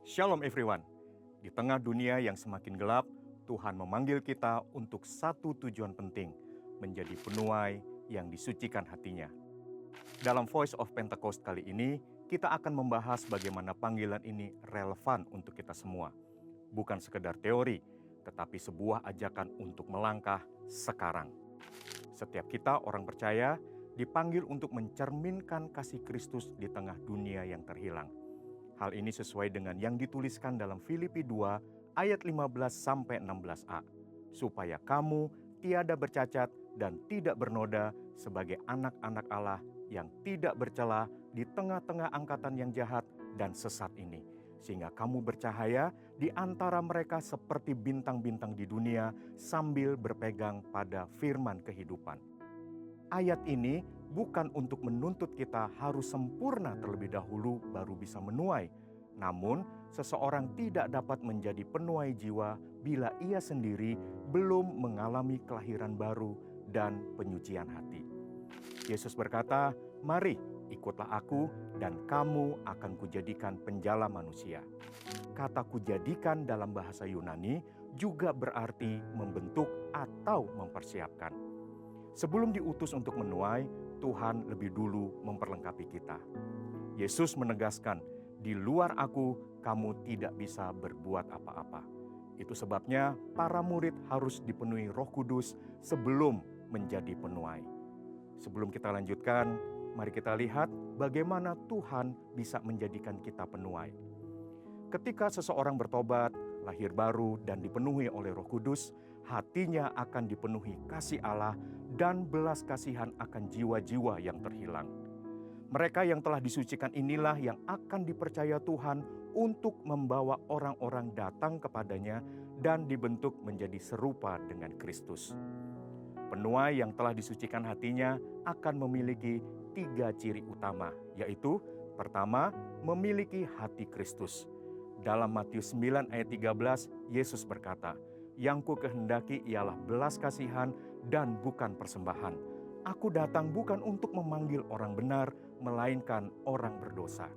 Shalom everyone. Di tengah dunia yang semakin gelap, Tuhan memanggil kita untuk satu tujuan penting, menjadi penuai yang disucikan hatinya. Dalam Voice of Pentecost kali ini, kita akan membahas bagaimana panggilan ini relevan untuk kita semua. Bukan sekedar teori, tetapi sebuah ajakan untuk melangkah sekarang. Setiap kita orang percaya dipanggil untuk mencerminkan kasih Kristus di tengah dunia yang terhilang. Hal ini sesuai dengan yang dituliskan dalam Filipi 2 ayat 15-16a. Supaya kamu tiada bercacat dan tidak bernoda sebagai anak-anak Allah yang tidak bercela di tengah-tengah angkatan yang jahat dan sesat ini. Sehingga kamu bercahaya di antara mereka seperti bintang-bintang di dunia sambil berpegang pada firman kehidupan. Ayat ini bukan untuk menuntut kita harus sempurna terlebih dahulu baru bisa menuai. Namun, seseorang tidak dapat menjadi penuai jiwa bila ia sendiri belum mengalami kelahiran baru dan penyucian hati. Yesus berkata, "Mari, ikutlah aku dan kamu akan kujadikan penjala manusia." Kata kujadikan dalam bahasa Yunani juga berarti membentuk atau mempersiapkan. Sebelum diutus untuk menuai, Tuhan lebih dulu memperlengkapi kita. Yesus menegaskan, "Di luar aku, kamu tidak bisa berbuat apa-apa." Itu sebabnya para murid harus dipenuhi Roh Kudus sebelum menjadi penuai. Sebelum kita lanjutkan, mari kita lihat bagaimana Tuhan bisa menjadikan kita penuai. Ketika seseorang bertobat, lahir baru dan dipenuhi oleh Roh Kudus, hatinya akan dipenuhi kasih Allah dan belas kasihan akan jiwa-jiwa yang terhilang. Mereka yang telah disucikan inilah yang akan dipercaya Tuhan untuk membawa orang-orang datang kepadanya dan dibentuk menjadi serupa dengan Kristus. Penuai yang telah disucikan hatinya akan memiliki 3 ciri utama, yaitu pertama, memiliki hati Kristus. Dalam Matius 9 ayat 13, Yesus berkata, "Yang ku kehendaki ialah belas kasihan dan bukan persembahan. Aku datang bukan untuk memanggil orang benar, melainkan orang berdosa."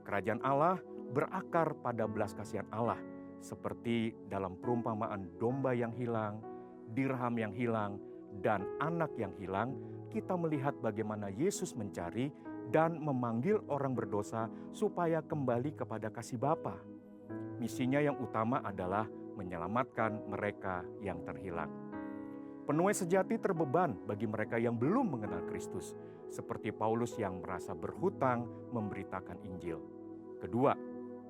Kerajaan Allah berakar pada belas kasihan Allah, seperti dalam perumpamaan domba yang hilang, dirham yang hilang, dan anak yang hilang. Kita melihat bagaimana Yesus mencari dan memanggil orang berdosa supaya kembali kepada kasih Bapa. Misinya yang utama adalah menyelamatkan mereka yang terhilang. Penuai sejati terbeban bagi mereka yang belum mengenal Kristus, seperti Paulus yang merasa berhutang memberitakan Injil. Kedua,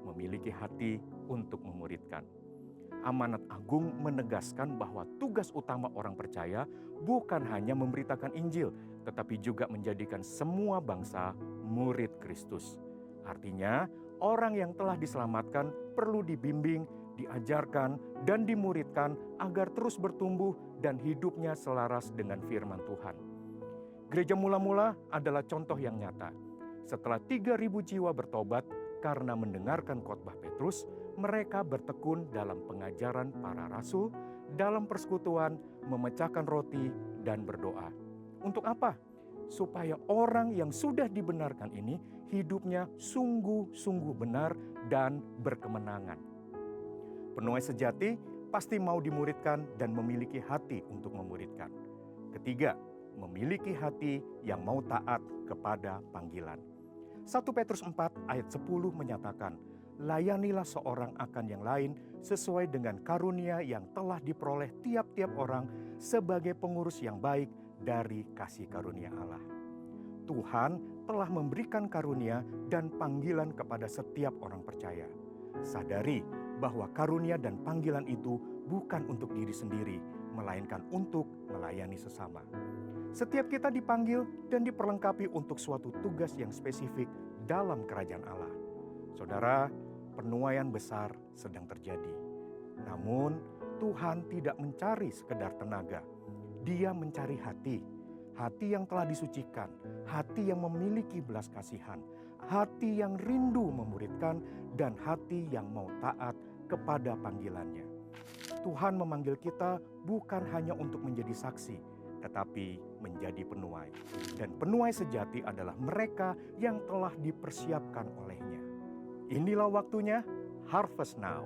memiliki hati untuk memuridkan. Amanat agung menegaskan bahwa tugas utama orang percaya bukan hanya memberitakan Injil, tetapi juga menjadikan semua bangsa murid Kristus. Artinya, orang yang telah diselamatkan perlu dibimbing, diajarkan, dan dimuridkan agar terus bertumbuh dan hidupnya selaras dengan firman Tuhan. Gereja mula-mula adalah contoh yang nyata. Setelah 3.000 jiwa bertobat karena mendengarkan khotbah Petrus, mereka bertekun dalam pengajaran para rasul, dalam persekutuan, memecahkan roti, dan berdoa. Untuk apa? Supaya orang yang sudah dibenarkan ini hidupnya sungguh-sungguh benar dan berkemenangan. Penuai sejati pasti mau dimuridkan dan memiliki hati untuk memuridkan. Ketiga, memiliki hati yang mau taat kepada panggilan. 1 Petrus 4 ayat 10 menyatakan, "Layanilah seorang akan yang lain sesuai dengan karunia yang telah diperoleh tiap-tiap orang sebagai pengurus yang baik dari kasih karunia Allah." Tuhan telah memberikan karunia dan panggilan kepada setiap orang percaya. Sadari bahwa karunia dan panggilan itu bukan untuk diri sendiri, melainkan untuk melayani sesama. Setiap kita dipanggil dan diperlengkapi untuk suatu tugas yang spesifik dalam kerajaan Allah. Saudara, penuaian besar sedang terjadi. Namun, Tuhan tidak mencari sekedar tenaga. Dia mencari hati. Hati yang telah disucikan, hati yang memiliki belas kasihan, hati yang rindu memuridkan, dan hati yang mau taat kepada panggilannya. Tuhan memanggil kita bukan hanya untuk menjadi saksi, tetapi menjadi penuai. Dan penuai sejati adalah mereka yang telah dipersiapkan olehnya. Inilah waktunya Harvest Now.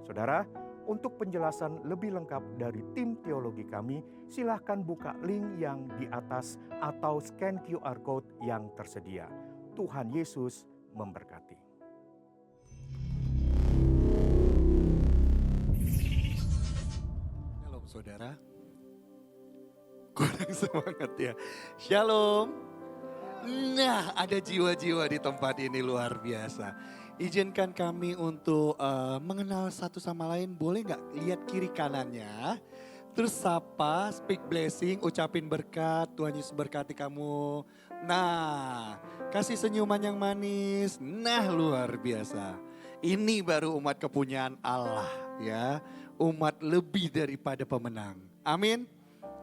Saudara, untuk penjelasan lebih lengkap dari tim teologi kami, silahkan buka link yang di atas atau scan QR Code yang tersedia. Tuhan Yesus memberkati. Shalom saudara. Kurang semangat ya. Shalom. Nah, ada jiwa-jiwa di tempat ini luar biasa. Izinkan kami untuk mengenal satu sama lain. Boleh nggak lihat kiri kanannya? Terus sapa, speak blessing, ucapin berkat. Tuhan Yesus berkati kamu. Nah, kasih senyuman yang manis. Nah, luar biasa. Ini baru umat kepunyaan Allah ya. Umat lebih daripada pemenang. Amin.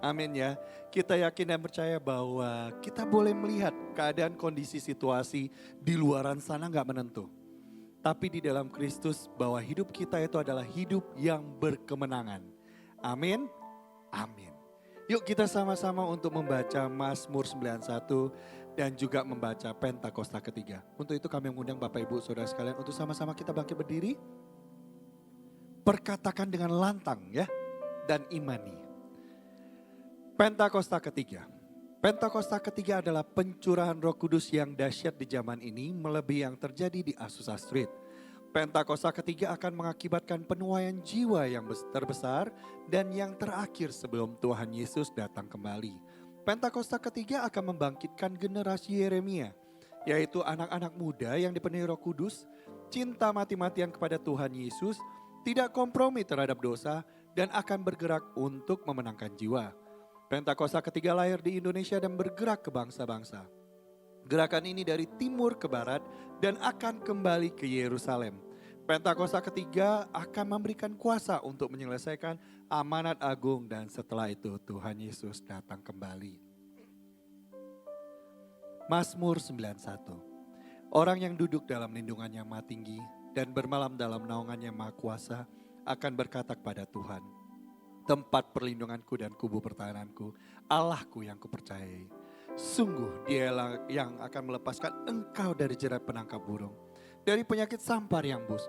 Amin ya. Kita yakin dan percaya bahwa kita boleh melihat keadaan kondisi situasi di luaran sana gak menentu. Tapi di dalam Kristus bahwa hidup kita itu adalah hidup yang berkemenangan. Amin. Amin. Yuk kita sama-sama untuk membaca Mazmur 91 dan juga membaca Pentakosta ketiga. Untuk itu kami mengundang Bapak Ibu Saudara sekalian untuk sama-sama kita bangkit berdiri. Perkatakan dengan lantang ya dan imani. Pentakosta ketiga. Pentakosta ketiga adalah pencurahan Roh Kudus yang dahsyat di zaman ini melebihi yang terjadi di Azusa Street. Pentakosta ketiga akan mengakibatkan penuaian jiwa yang terbesar dan yang terakhir sebelum Tuhan Yesus datang kembali. Pentakosta ketiga akan membangkitkan generasi Yeremia, yaitu anak-anak muda yang dipenuhi Roh Kudus, cinta mati-matian kepada Tuhan Yesus, tidak kompromi terhadap dosa, dan akan bergerak untuk memenangkan jiwa. Pentakosta ketiga lahir di Indonesia dan bergerak ke bangsa-bangsa. Gerakan ini dari timur ke barat dan akan kembali ke Yerusalem. Pentakosta ketiga akan memberikan kuasa untuk menyelesaikan amanat agung dan setelah itu Tuhan Yesus datang kembali. Mazmur 91. Orang yang duduk dalam lindungan Yang Maha Tinggi dan bermalam dalam naungan Yang Maha Kuasa akan berkata kepada Tuhan, tempat perlindunganku dan kubu pertahananku, Allahku yang kupercayai. Sungguh dialah yang akan melepaskan engkau dari jerat penangkap burung, dari penyakit sampar yang busuk.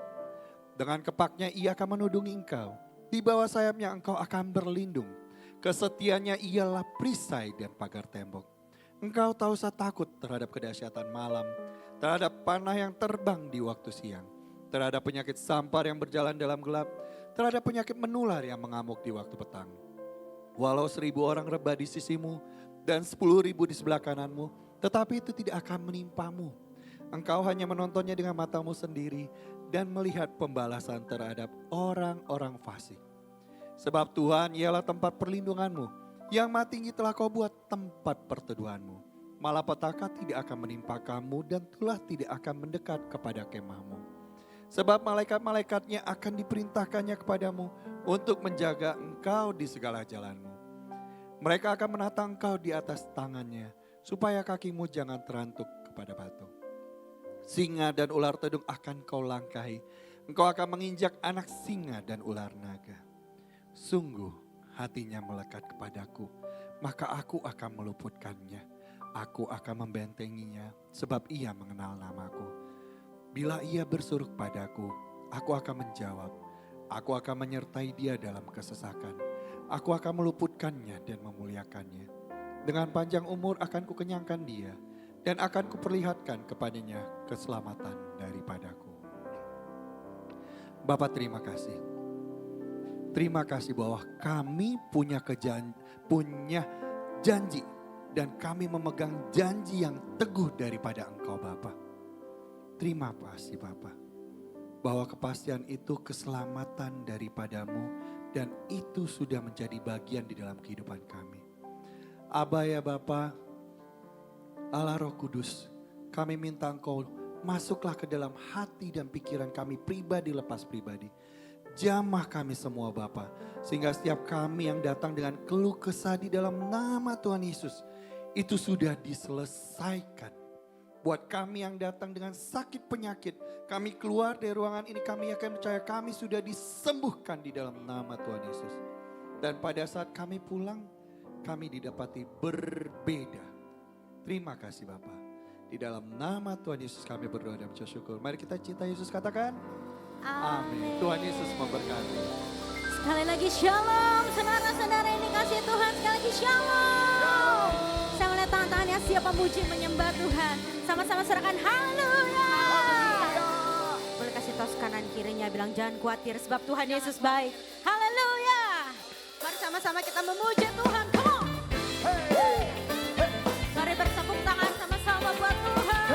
Dengan kepaknya ia akan menudungi engkau, di bawah sayapnya engkau akan berlindung. Kesetiaannya ialah perisai dan pagar tembok. Engkau tak usah takut terhadap kedahsyatan malam, terhadap panah yang terbang di waktu siang, terhadap penyakit sampar yang berjalan dalam gelap, terhadap penyakit menular yang mengamuk di waktu petang. Walau 1.000 orang rebah di sisimu dan 10.000 di sebelah kananmu, tetapi itu tidak akan menimpamu. Engkau hanya menontonnya dengan matamu sendiri dan melihat pembalasan terhadap orang-orang fasik. Sebab Tuhan ialah tempat perlindunganmu, Yang Maha Tinggi telah kau buat tempat perteduhanmu. Malapetaka tidak akan menimpa kamu dan tulah tidak akan mendekat kepada kemahmu. Sebab malaikat-malaikatnya akan diperintahkannya kepadamu untuk menjaga engkau di segala jalanmu. Mereka akan menata engkau di atas tangannya, supaya kakimu jangan terantuk kepada batu. Singa dan ular tedung akan kau langkahi. Engkau akan menginjak anak singa dan ular naga. Sungguh hatinya melekat kepadaku, maka aku akan meluputkannya. Aku akan membentenginya, sebab ia mengenal namaku. Bila ia bersuruh padaku, aku akan menjawab. Aku akan menyertai dia dalam kesesakan. Aku akan meluputkannya dan memuliakannya. Dengan panjang umur akan kukenyangkan dia, dan akan kuperlihatkan kepadanya keselamatan daripadaku. Bapa, terima kasih. Terima kasih bahwa kami punya janji, dan kami memegang janji yang teguh daripada Engkau Bapa. Terima kasih Bapa, bahwa kepastian itu keselamatan daripadamu dan itu sudah menjadi bagian di dalam kehidupan kami. Aba ya Bapa, Allah Roh Kudus, kami minta Engkau masuklah ke dalam hati dan pikiran kami pribadi lepas pribadi. Jamah kami semua Bapa, sehingga setiap kami yang datang dengan keluh kesah di dalam nama Tuhan Yesus, itu sudah diselesaikan. Buat kami yang datang dengan sakit penyakit, kami keluar dari ruangan ini, kami akan percaya kami sudah disembuhkan di dalam nama Tuhan Yesus. Dan pada saat kami pulang, kami didapati berbeda. Terima kasih Bapa. Di dalam nama Tuhan Yesus kami berdoa dan mengucap syukur. Mari kita cinta Yesus, katakan amin. Tuhan Yesus memberkati. Sekali lagi shalom, saudara-saudara ini kasih Tuhan, sekali lagi shalom. Saya melihat tangan-tangan yang siap memuji menyembah Tuhan. Sama-sama serahkan haleluya. Boleh kasih tos kanan kirinya, bilang jangan khawatir sebab Tuhan Yesus baik. Haleluya. Mari sama-sama kita memuji Tuhan, come on. Mari bersepuk tangan sama-sama buat Tuhan.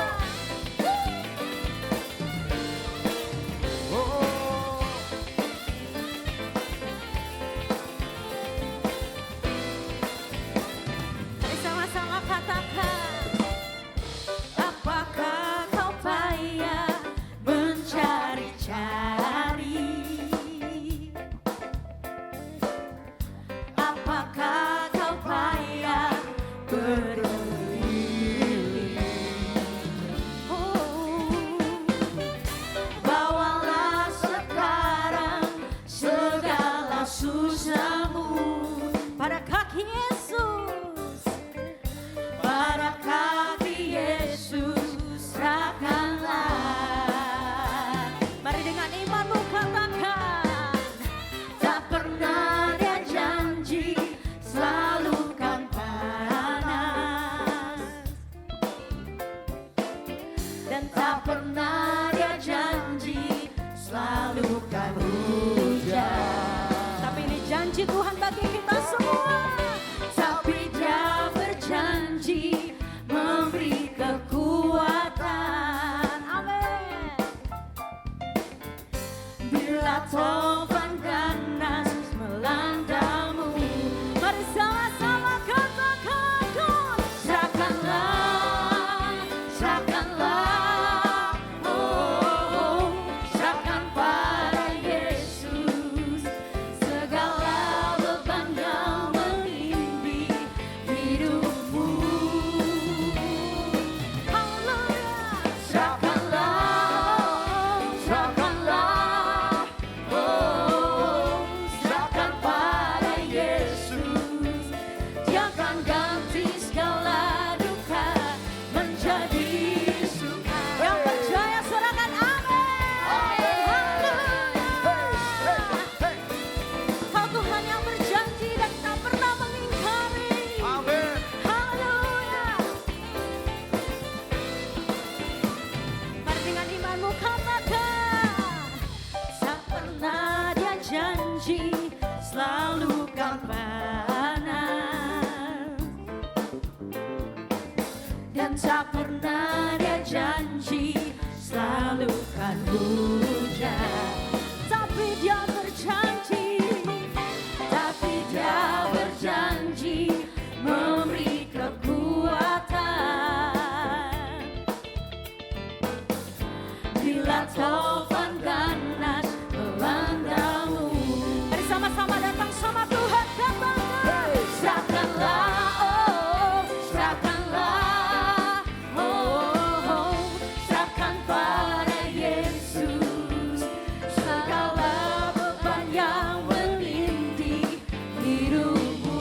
Mari sama-sama katakan, apakah kau payah mencari-cari? Apakah kau payah berkeliling? Bawalah sekarang segala susahmu pada kaki Yesus, pada kaki Yesus serahkanlah. Mari dengan imanmu katakan, tak pernah dia janji selalu kan panas, dan tak pernah dia janji selalu kan hujan. Tapi ini janji Tuhan bagi kita semua. Tapi dia berjanji memberi kekuatan. Amin. Bila topan ganas melandamu, mari sama-sama katakan, serahkanlah, serahkanlah, oh, serahkan pada Yesus segala beban yang menindih hidupmu. Haleluya. Serahkanlah, serahkanlah, oh, serahkan pada Yesus. Dia akan ganti segala duka menjadi suka. Yang percaya serahkan amin. Haleluya. Kau Tuhan yang berjanji dan tak pernah mengingkari. Amin. Haleluya. Mari dengan imanmu katakan, tak pernah dia janji selalu kan panas, dan tak pernah dia janji selalu kan hujan. Tapi dia berjanji, tapi dia berjanji memberi kekuatan. Bila topan ganas melandamu, mari sama-sama datang sama Tuhan, katakan, serahkanlah, oh, serahkanlah, oh, serahkan pada Yesus segala beban yang menindih hidupmu.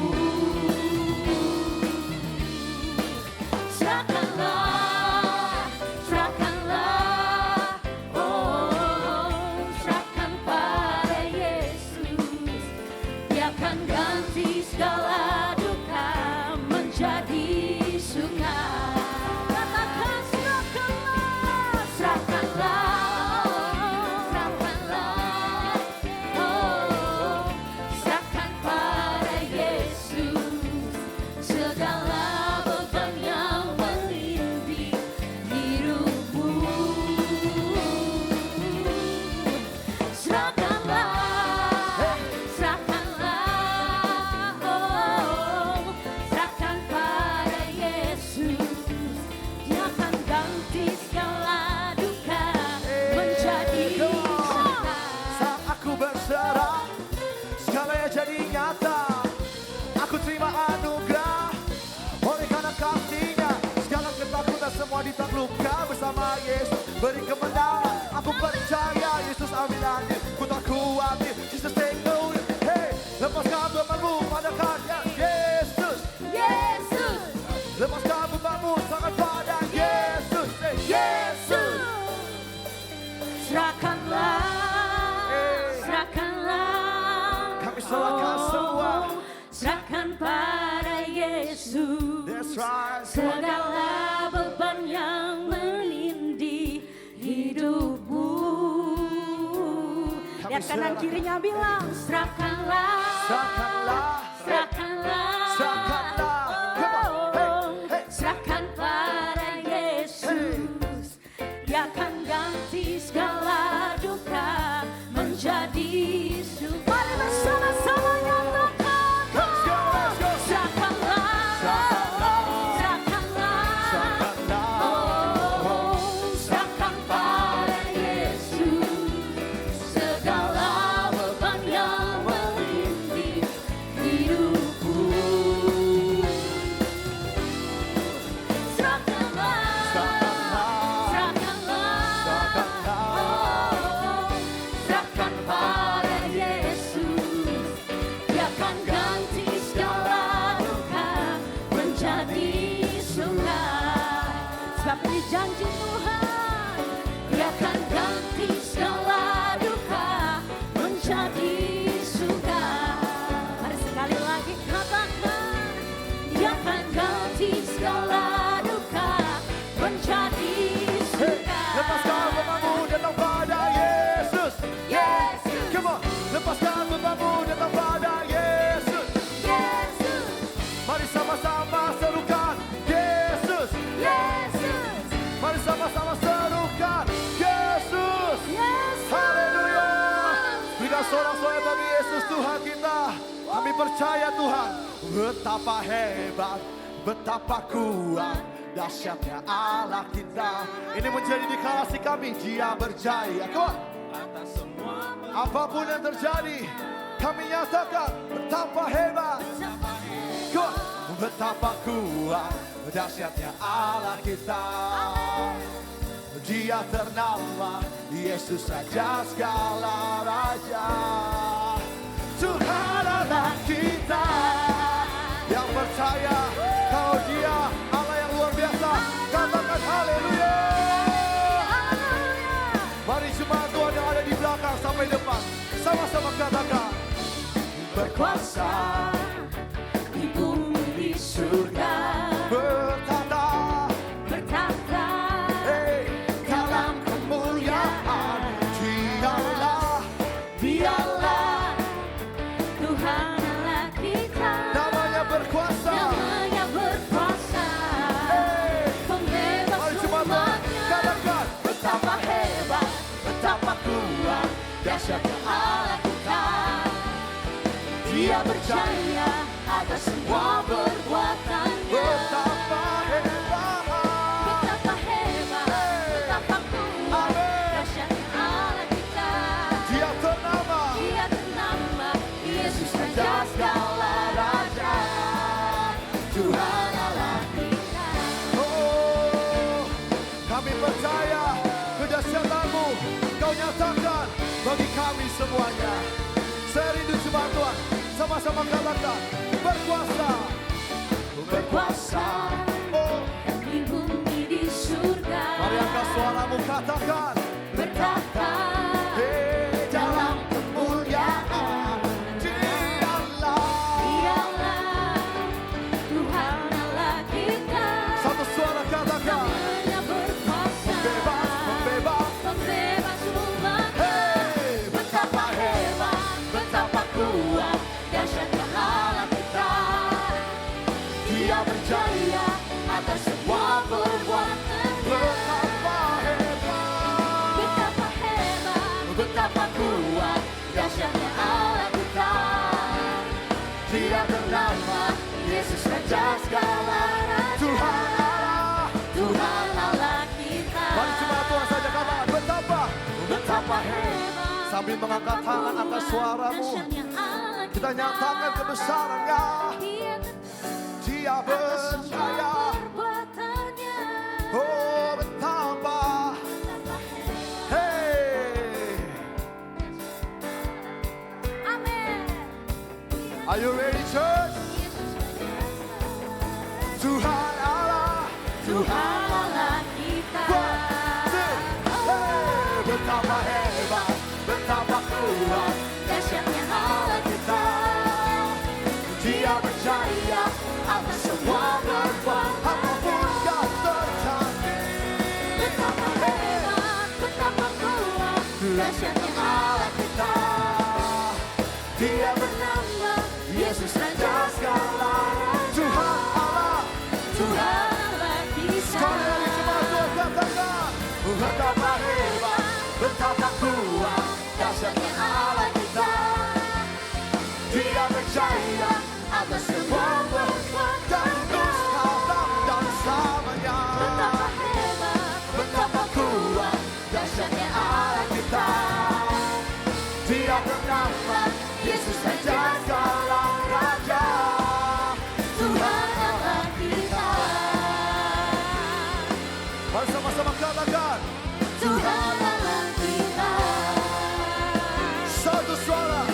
Serahkanlah, serahkanlah, oh, serahkan pada Yesus. Dia akan ganti segala duka menjadi suka. Katakan serahkanlah, serahkanlah, serahkanlah, oh, serahkan pada Yesus segala beban yang menindih hidupmu. Serahkanlah, serahkanlah, oh, serahkan pada Yesus. Dia akan ganti segala duka menjadi suka. Saat aku berserah, segalanya jadi nyata. Aku terima anugerah oleh karena kasih-Nya. Segala ketakutan semua ditaklukkan bersama Yesus. Beri kemenangan, aku percaya Yesus ambil alih. Ku tak khawatir, Jesus take the wheel. Hey, lepaskan bebanmu pada karya Yesus. Yesus, Lepaskan bebanmu sangat pada Yesus. serahkanlah, serahkanlah. Kami serahkan semua. Serahkan pada Yesus. That's right. Segala beban yang menindih hidupmu. Lihat kanan kirinya bilang serahkanlah, Serahkanlah. serahkanlah, Serahkanlah. Come on. Hey, hey. serahkan pada Yesus. Dia akan ganti segala duka menjadi suka. Mari bersama-sama nyatakan. Let's go, let's go. Serahkanlah, Serahkanlah. serahkanlah. Oh, serahkan pada Yesus segala beban yang menindih hidupku. Serahkanlah, serahkanlah. Oh, serahkan pada Yesus. Dia akan ganti segala duka menjadi suka. Sebab ini janji Tuhan, Dia akan ganti segala duka menjadi suka. Mari sekali lagi katakan, Dia akan ganti segala duka menjadi suka. Lepaskan bebanmu datang pada Yesus. Yesus, Come on. Lepaskan bebanmu datang pada Yesus. Yesus, Mari sama-sama serukan Yesus. Yesus, Mari sama-sama serukan Yesus. Yesus. Haleluya. Berikan sorak-sorai bagi Yesus Tuhan kita. Kami percaya Tuhan. Betapa hebat, betapa kuat, dahsyatnya Allah kita. Ini menjadi deklarasi kami. Dia berjaya. Come on. Apapun yang terjadi, kami nyatakan betapa hebat. Come on. Betapa kuat, dahsyatnya Allah kita. Dia ternama Yesus Raja segala raja. Tuhan Allah kita. Yang percaya kalau Dia Allah yang luar biasa, katakan haleluya. Mari jemaat Tuhan yang ada di belakang sampai depan, sama-sama katakan. Berkuasa Di bumi di surga bertata, bertata dalam kemuliaan. Dialah Dialah Tuhan Allah kita. namanya berkuasa. Namanya berkuasa, pembebas Mari jemaat Tuhan umatnya. katakan. Betapa hebat, betapa kuat, dahsyatnya Allah kita. Dia berjaya atas semua perbuatannya. Betapa hebat. Betapa hebat, betapa kuat, Amin. dahsyatnya Allah kita. Dia ternama. Dia ternama Yesus Raja segala raja. Tuhan Allah kita. Oh, kami percaya kedahsyatan-Mu Kau nyatakan bagi kami semuanya. Saya rindu jemaat Tuhan, sama-sama katakan berkuasa, berkuasa. Oh, Di bumi di surga mari angkat suaramu katakan. bertata Dalam kemuliaan Dialah. Dialah Tuhan Allah kita. Satu suara katakan. Namanya berkuasa, Bebas, membebas. pembebas umatnya. Hey, Betapa hebat, betapa kuat, dahsyatnya Allah kita. Dia berjaya atas semua perbuatannya. betapa hebat. Betapa hebat, betapa kuat, dahsyatnya Allah kita. Dia ternama Yesus Raja segala raja. Tuhan Allah. Tuhan Allah kita. Mari jemaat Tuhan saja katakan betapa. Betapa hebat, Sambil mengangkat tangan atas suaramu, dahsyatnya Allah kita nyatakan kebesarannya. Dia berjaya. perbuatannya. Oh, betapa. Hey, Amin. are you ready, church? Tuhan Allah. Tuhan Allah kita. One, two, hey, betapa hebat. Sama-sama katakan. Tuhan Allah kita. Satu suara.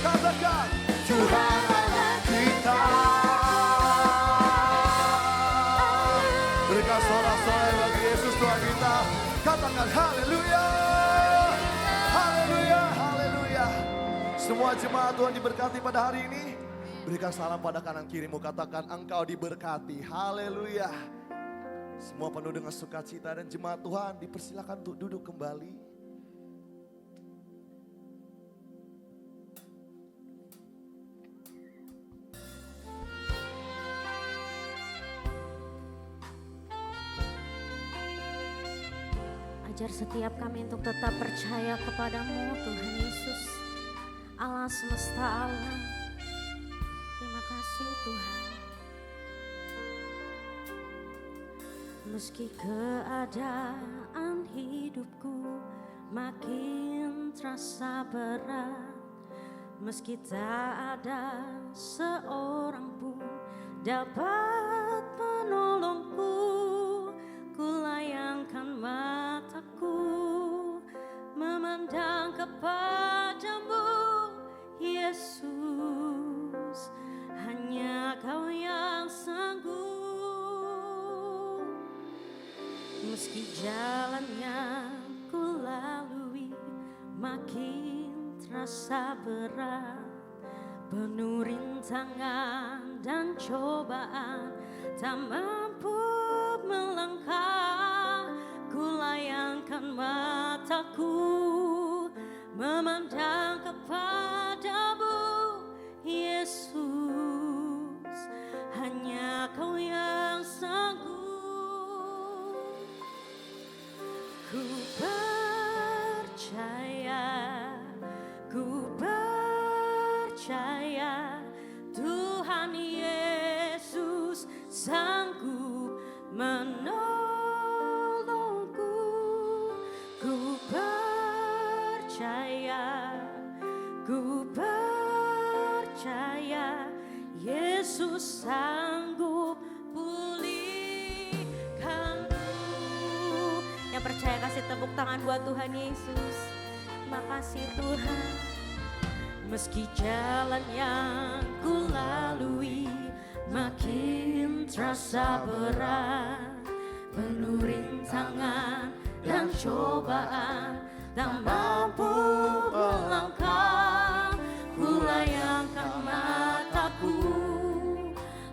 Katakan. Tuhan Allah kita. Berikan sorak-sorai bagi Yesus Tuhan kita. Katakan haleluya. Haleluya. Haleluya. Semua jemaat Tuhan diberkati pada hari ini. Berikan salam pada kanan kirimu. Katakan engkau diberkati. Haleluya. Semua penuh dengan sukacita dan jemaat Tuhan dipersilakan untuk duduk kembali. Ajar setiap kami untuk tetap percaya kepadamu Tuhan Yesus, Allah semesta alam. Terima kasih Tuhan. Meski keadaan hidupku makin terasa berat, meski tak ada seorang pun dapat menolongku, ku layangkan mataku memandang kepadamu Yesus, hanya Kau yang sanggup. Meski jalan yang ku lalui makin terasa berat, penuh rintangan dan cobaan, tak mampu melangkah, ku layangkan mataku memandang kepadamu Yesus, hanya Kau yang sanggup. Ku percaya Tuhan Yesus sanggup menolongku. Ku percaya Yesus sanggup pulihkanku. Yang percaya kasih tepuk tangan buat Tuhan Yesus. Makasih Tuhan. Meski jalan yang ku lalui makin terasa berat, penuh rintangan dan cobaan, tak mampu melangkah, ku layangkan mataku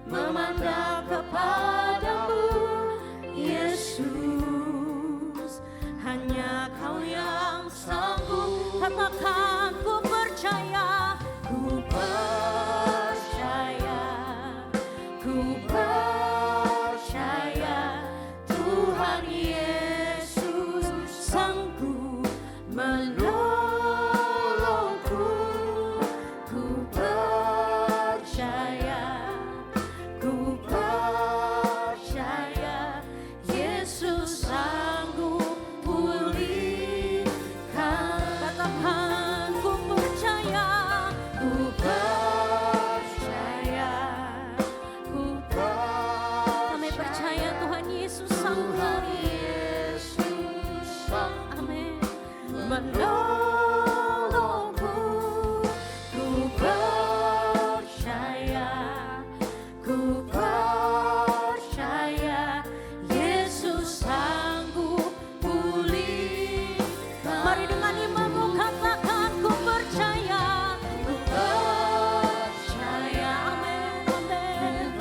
memandang kepadamu Yesus, hanya Kau yang sanggup. Katakan ku percaya, ku percaya, ku percaya Tuhan Yesus sanggup menolongku. Ku percaya Yesus sanggup pulihkan. Katakan ku percaya, kami percaya Tuhan Yesus sanggup. Amin. Menolongku, ku percaya Yesus sanggup pulihkan. Mari dengan imanmu katakan ku percaya, amin, amin.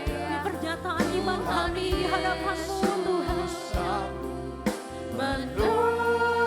Ini pernyataan iman kami di hadapan-Mu Tuhan. Menolongku,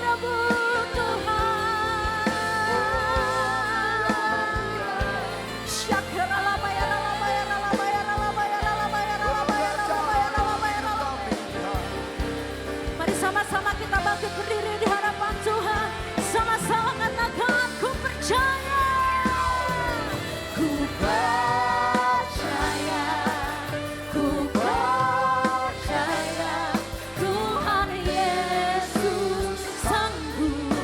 merebut Tuhan. Mari sama-sama kita bangkit berdiri di hadapan Tuhan. Sama-sama katakan, ku percaya. Ku percaya. Ku percaya Tuhan Yesus sanggup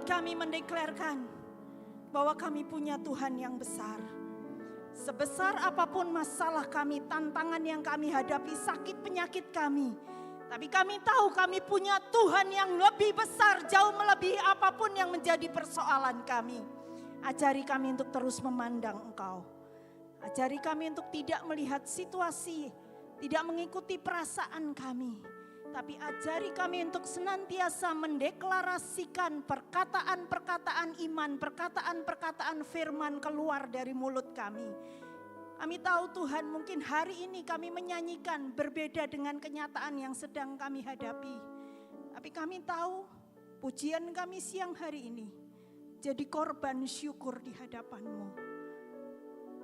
mulut kami mendeklarkan bahwa kami punya Tuhan yang besar. Sebesar apapun masalah kami, tantangan yang kami hadapi, sakit penyakit kami, tapi kami tahu kami punya Tuhan yang lebih besar, jauh melebihi apapun yang menjadi persoalan kami. Ajari kami untuk terus memandang Engkau. Ajari kami untuk tidak melihat situasi, tidak mengikuti perasaan kami. Tapi ajari kami untuk senantiasa mendeklarasikan perkataan-perkataan iman, perkataan-perkataan firman keluar dari mulut kami. Kami tahu Tuhan, mungkin hari ini kami menyanyikan berbeda dengan kenyataan yang sedang kami hadapi. Tapi kami tahu pujian kami siang hari ini jadi korban syukur di hadapan-Mu.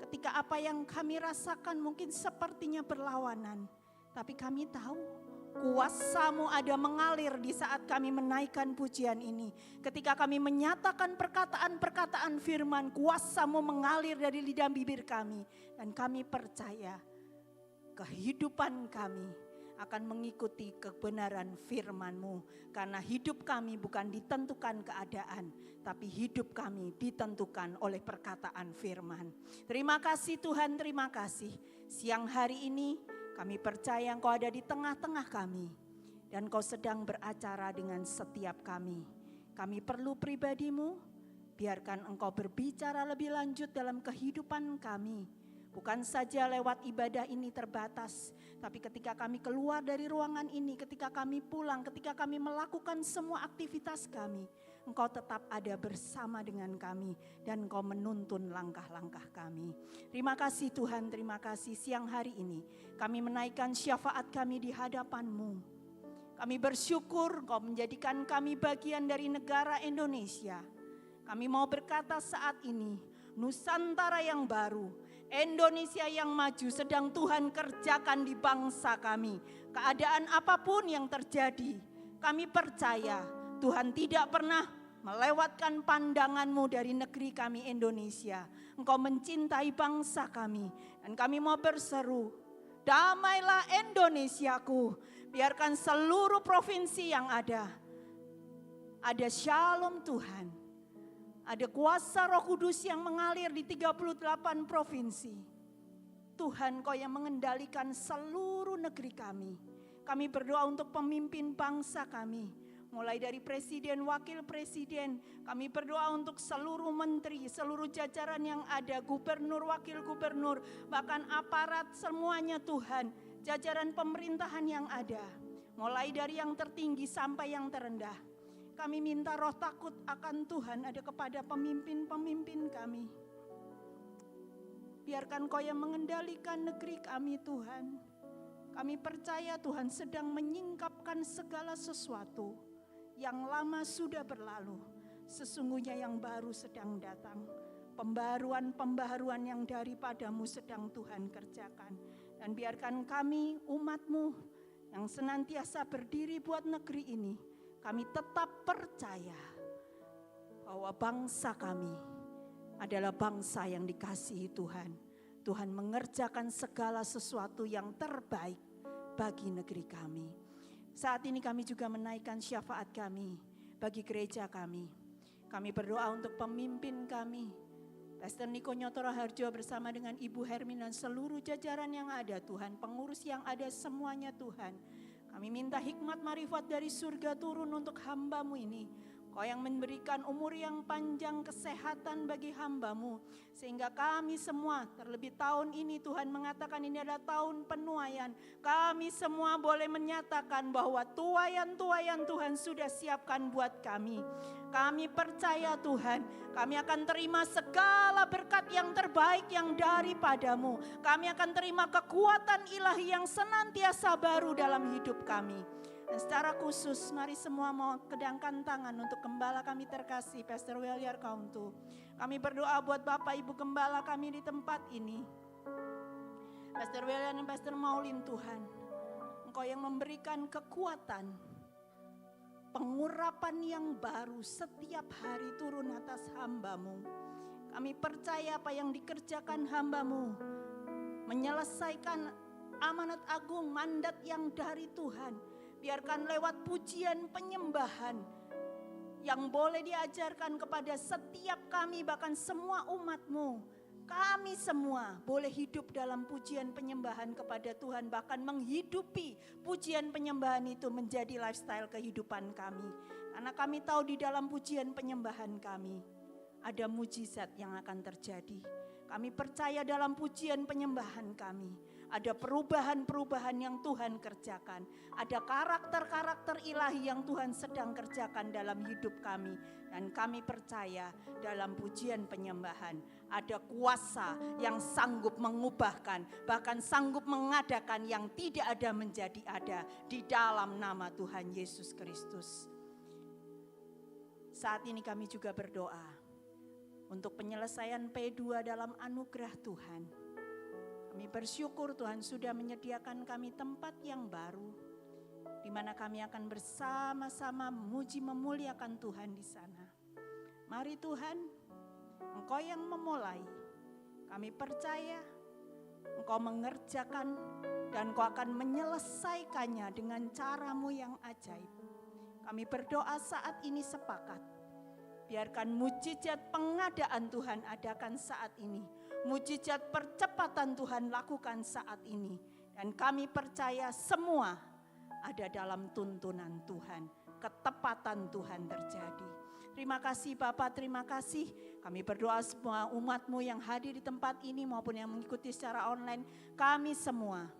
Ketika apa yang kami rasakan mungkin sepertinya berlawanan, tapi kami tahu kuasa-Mu ada mengalir di saat kami menaikkan pujian ini. Ketika kami menyatakan perkataan-perkataan firman, kuasa-Mu mengalir dari lidah bibir kami. Dan kami percaya kehidupan kami akan mengikuti kebenaran firman-Mu. Karena hidup kami bukan ditentukan keadaan, tapi hidup kami ditentukan oleh perkataan firman. Terima kasih Tuhan, terima kasih. Siang hari ini kami percaya Engkau ada di tengah-tengah kami dan Engkau sedang beracara dengan setiap kami. Kami perlu pribadi-Mu, biarkan Engkau berbicara lebih lanjut dalam kehidupan kami. Bukan saja lewat ibadah ini terbatas, tapi ketika kami keluar dari ruangan ini, ketika kami pulang, ketika kami melakukan semua aktivitas kami, Engkau tetap ada bersama dengan kami dan Engkau menuntun langkah-langkah kami. Terima kasih Tuhan, terima kasih siang hari ini. Kami menaikkan syafaat kami di hadapan-Mu. Kami bersyukur Engkau menjadikan kami bagian dari negara Indonesia. Kami mau berkata saat ini, Nusantara yang baru, Indonesia yang maju sedang Tuhan kerjakan di bangsa kami. Keadaan apapun yang terjadi, kami percaya Tuhan tidak pernah melewatkan pandangan-Mu dari negeri kami Indonesia. Engkau mencintai bangsa kami dan kami mau berseru, damailah Indonesiaku. Biarkan seluruh provinsi yang ada shalom Tuhan. Ada kuasa Roh Kudus yang mengalir di 38 provinsi. Tuhan, Kau yang mengendalikan seluruh negeri kami. Kami berdoa untuk pemimpin bangsa kami. Mulai dari presiden, wakil presiden. Kami berdoa untuk seluruh menteri, seluruh jajaran yang ada. Gubernur, wakil gubernur, bahkan aparat semuanya Tuhan. Jajaran pemerintahan yang ada. Mulai dari yang tertinggi sampai yang terendah. Kami minta roh takut akan Tuhan ada kepada pemimpin-pemimpin kami. Biarkan Kau yang mengendalikan negeri kami Tuhan. Kami percaya Tuhan sedang menyingkapkan segala sesuatu. Yang lama sudah berlalu, sesungguhnya yang baru sedang datang. Pembaharuan-pembaharuan yang daripada-Mu sedang Tuhan kerjakan. Dan biarkan kami umat-Mu yang senantiasa berdiri buat negeri ini, kami tetap percaya bahwa bangsa kami adalah bangsa yang dikasihi Tuhan. Tuhan mengerjakan segala sesuatu yang terbaik bagi negeri kami. Saat ini kami juga menaikkan syafaat kami bagi gereja kami. Kami berdoa untuk pemimpin kami, Pastor Niko Nyotoro Harjo bersama dengan Ibu Hermin dan seluruh jajaran yang ada Tuhan. Pengurus yang ada semuanya Tuhan. Kami minta hikmat marifat dari surga turun untuk hamba-Mu ini. Kau yang memberikan umur yang panjang, kesehatan bagi hamba-Mu. Sehingga kami semua, terlebih tahun ini Tuhan mengatakan ini adalah tahun penuaian. Kami semua boleh menyatakan bahwa tuaian-tuaian Tuhan sudah siapkan buat kami. Kami percaya Tuhan, kami akan terima segala berkat yang terbaik yang daripada-Mu. Kami akan terima kekuatan ilahi yang senantiasa baru dalam hidup kami. Dan secara khusus mari semua mau kedangkan tangan untuk gembala kami terkasih Pastor Weliar Kauntu. Kami berdoa buat Bapak Ibu Gembala kami di tempat ini. Pastor Weliar dan Pastor Maulin Tuhan. Engkau yang memberikan kekuatan, pengurapan yang baru setiap hari turun atas hamba-Mu. Kami percaya apa yang dikerjakan hamba-Mu menyelesaikan amanat agung, mandat yang dari Tuhan. Biarkan lewat pujian penyembahan yang boleh diajarkan kepada setiap kami, bahkan semua umat-Mu. Kami semua boleh hidup dalam pujian penyembahan kepada Tuhan, bahkan menghidupi pujian penyembahan itu menjadi lifestyle kehidupan kami. Karena kami tahu di dalam pujian penyembahan kami ada mujizat yang akan terjadi. Kami percaya dalam pujian penyembahan kami ada perubahan-perubahan yang Tuhan kerjakan. Ada karakter-karakter ilahi yang Tuhan sedang kerjakan dalam hidup kami. Dan kami percaya dalam pujian penyembahan ada kuasa yang sanggup mengubahkan, bahkan sanggup mengadakan yang tidak ada menjadi ada di dalam nama Tuhan Yesus Kristus. Saat ini kami juga berdoa untuk penyelesaian P2 dalam anugerah Tuhan. Kami bersyukur Tuhan sudah menyediakan kami tempat yang baru, di mana kami akan bersama-sama memuji memuliakan Tuhan di sana. Mari Tuhan, Engkau yang memulai. Kami percaya Engkau mengerjakan dan Engkau akan menyelesaikannya dengan cara-Mu yang ajaib. Kami berdoa saat ini sepakat. Biarkan mujizat pengadaan Tuhan adakan saat ini. Mujizat percepatan Tuhan lakukan saat ini. Dan kami percaya semua ada dalam tuntunan Tuhan. Ketepatan Tuhan terjadi. Terima kasih Bapa, terima kasih. Kami berdoa semua umat-Mu yang hadir di tempat ini maupun yang mengikuti secara online. Kami semua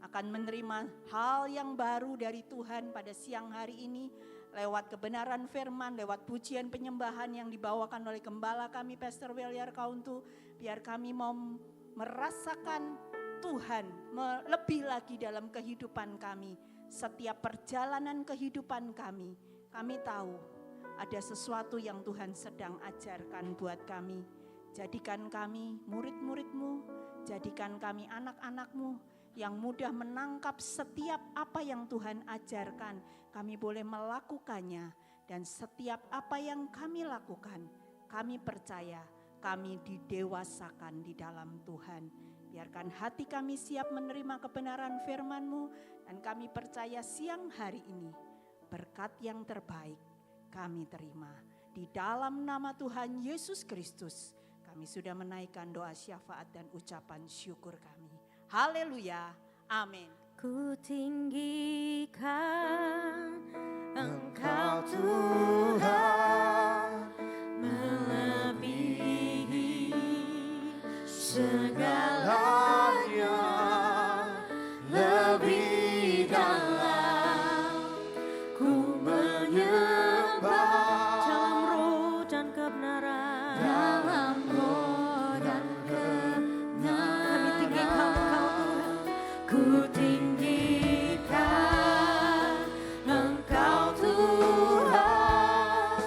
akan menerima hal yang baru dari Tuhan pada siang hari ini. Lewat kebenaran firman, lewat pujian penyembahan yang dibawakan oleh gembala kami Pastor Weliar Kauntu. Biar kami mau merasakan Tuhan lebih lagi dalam kehidupan kami. Setiap perjalanan kehidupan kami tahu ada sesuatu yang Tuhan sedang ajarkan buat kami. Jadikan kami murid-murid-Mu, jadikan kami anak-anak-Mu yang mudah menangkap setiap apa yang Tuhan ajarkan. Kami boleh melakukannya, dan setiap apa yang kami lakukan, kami percaya kami didewasakan di dalam Tuhan. Biarkan hati kami siap menerima kebenaran firman-Mu, dan kami percaya siang hari ini berkat yang terbaik kami terima. Di dalam nama Tuhan Yesus Kristus kami sudah menaikkan doa syafaat dan ucapan syukur kami. Haleluya, amin. Ku tinggikan Engkau Tuhan, melebihi segalanya, lebih dalam ku menyembah. dalam roh dan kebenaran. Dalam roh dan Kami tinggikan Engkau Tuhan. ku tinggikan Engkau Tuhan,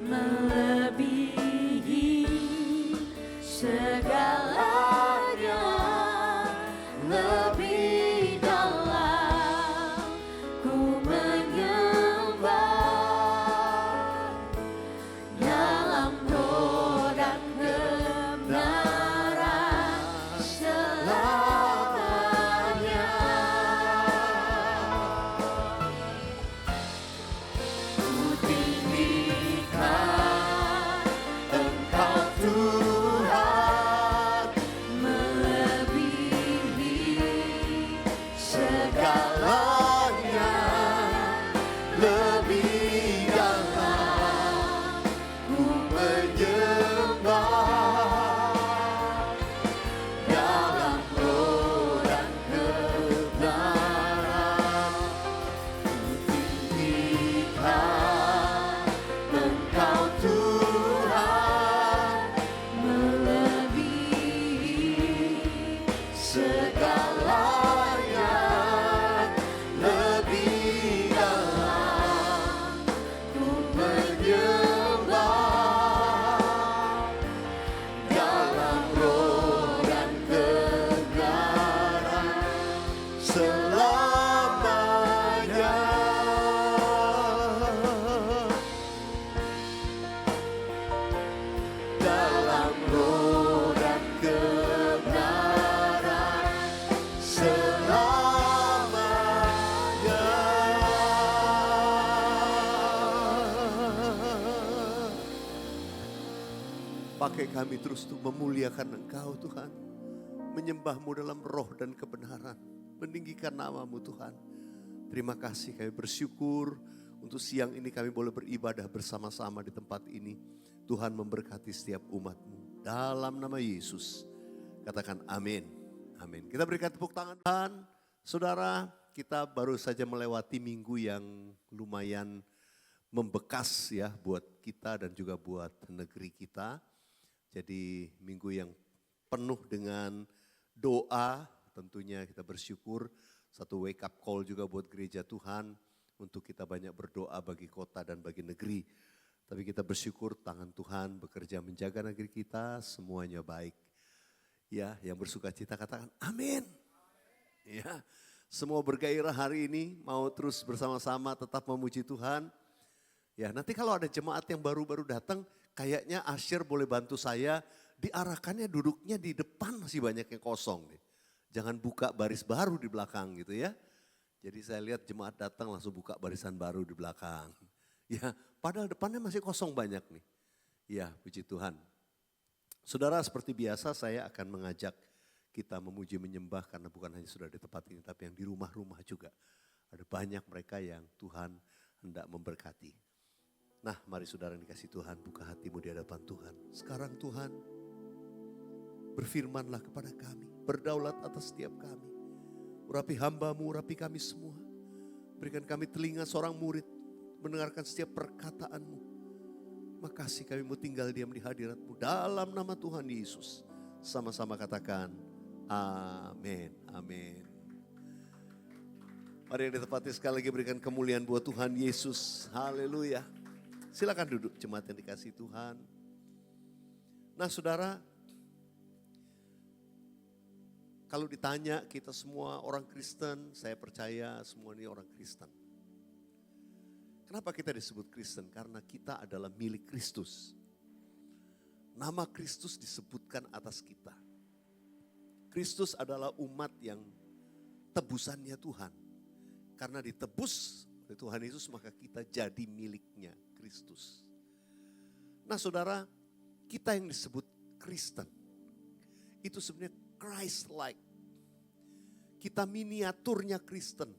melebihi segalanya, lebih dalam ku menyembah. Dalam roh dan kebenaran selamanya. Ku tinggikan Engkau Tuhan, melebihi segalanya, lebih dalam ku menyembah. Dalam roh dan kebenaran ku tinggikan Engkau Tuhan, melebihi segalanya, lebih dalam Pakai kami terus untuk memuliakan Engkau Tuhan. Menyembah-Mu dalam roh dan kebenaran. Meninggikan nama-Mu Tuhan. Terima kasih, kami bersyukur untuk siang ini kami boleh beribadah bersama-sama di tempat ini. Tuhan memberkati setiap umat-Mu. Dalam nama Yesus. Katakan amin. Amin. Kita berikan tepuk tangan. Dan saudara, kita baru saja melewati minggu yang lumayan membekas ya buat kita dan juga buat negeri kita. Jadi minggu yang penuh dengan doa, tentunya kita bersyukur. Satu wake up call juga buat gereja Tuhan untuk kita banyak berdoa bagi kota dan bagi negeri. Tapi kita bersyukur tangan Tuhan bekerja menjaga negeri kita, semuanya baik. Ya, yang bersuka cita katakan amin. Ya, semua bergairah hari ini mau terus bersama-sama tetap memuji Tuhan. Ya, nanti kalau ada jemaat yang baru-baru datang, kayaknya Asher boleh bantu saya, diarahkannya duduknya di depan masih banyak yang kosong nih. Jangan buka baris baru di belakang gitu ya. Jadi saya lihat jemaat datang langsung buka barisan baru di belakang. Ya, padahal depannya masih kosong banyak nih. Ya, puji Tuhan. Saudara, seperti biasa saya akan mengajak kita memuji menyembah karena bukan hanya sudah di tempat ini tapi yang di rumah-rumah juga. Ada banyak mereka yang Tuhan hendak memberkati. Nah, mari saudara yang dikasih Tuhan, buka hatimu di hadapan Tuhan. Sekarang Tuhan, berfirmanlah kepada kami, berdaulat atas setiap kami. Urapi hamba-Mu, urapi kami semua. Berikan kami telinga seorang murid, mendengarkan setiap perkataan-Mu. Makasih kami mau tinggal diam di hadirat-Mu. Dalam nama Tuhan Yesus, sama-sama katakan, amin, amin. Mari yang ditepati sekali lagi berikan kemuliaan buat Tuhan Yesus, haleluya. Silakan duduk jemaat yang dikasih Tuhan. Nah saudara, kalau ditanya kita semua orang Kristen, saya percaya semua ini orang Kristen. Kenapa kita disebut Kristen? Karena kita adalah milik Kristus. Nama Kristus disebutkan atas kita. Kristus adalah umat yang tebusannya Tuhan. Karena ditebus oleh Tuhan Yesus maka kita jadi miliknya Kristus. Nah saudara, kita yang disebut Kristen itu sebenarnya Christ-like. Kita miniaturnya Kristen,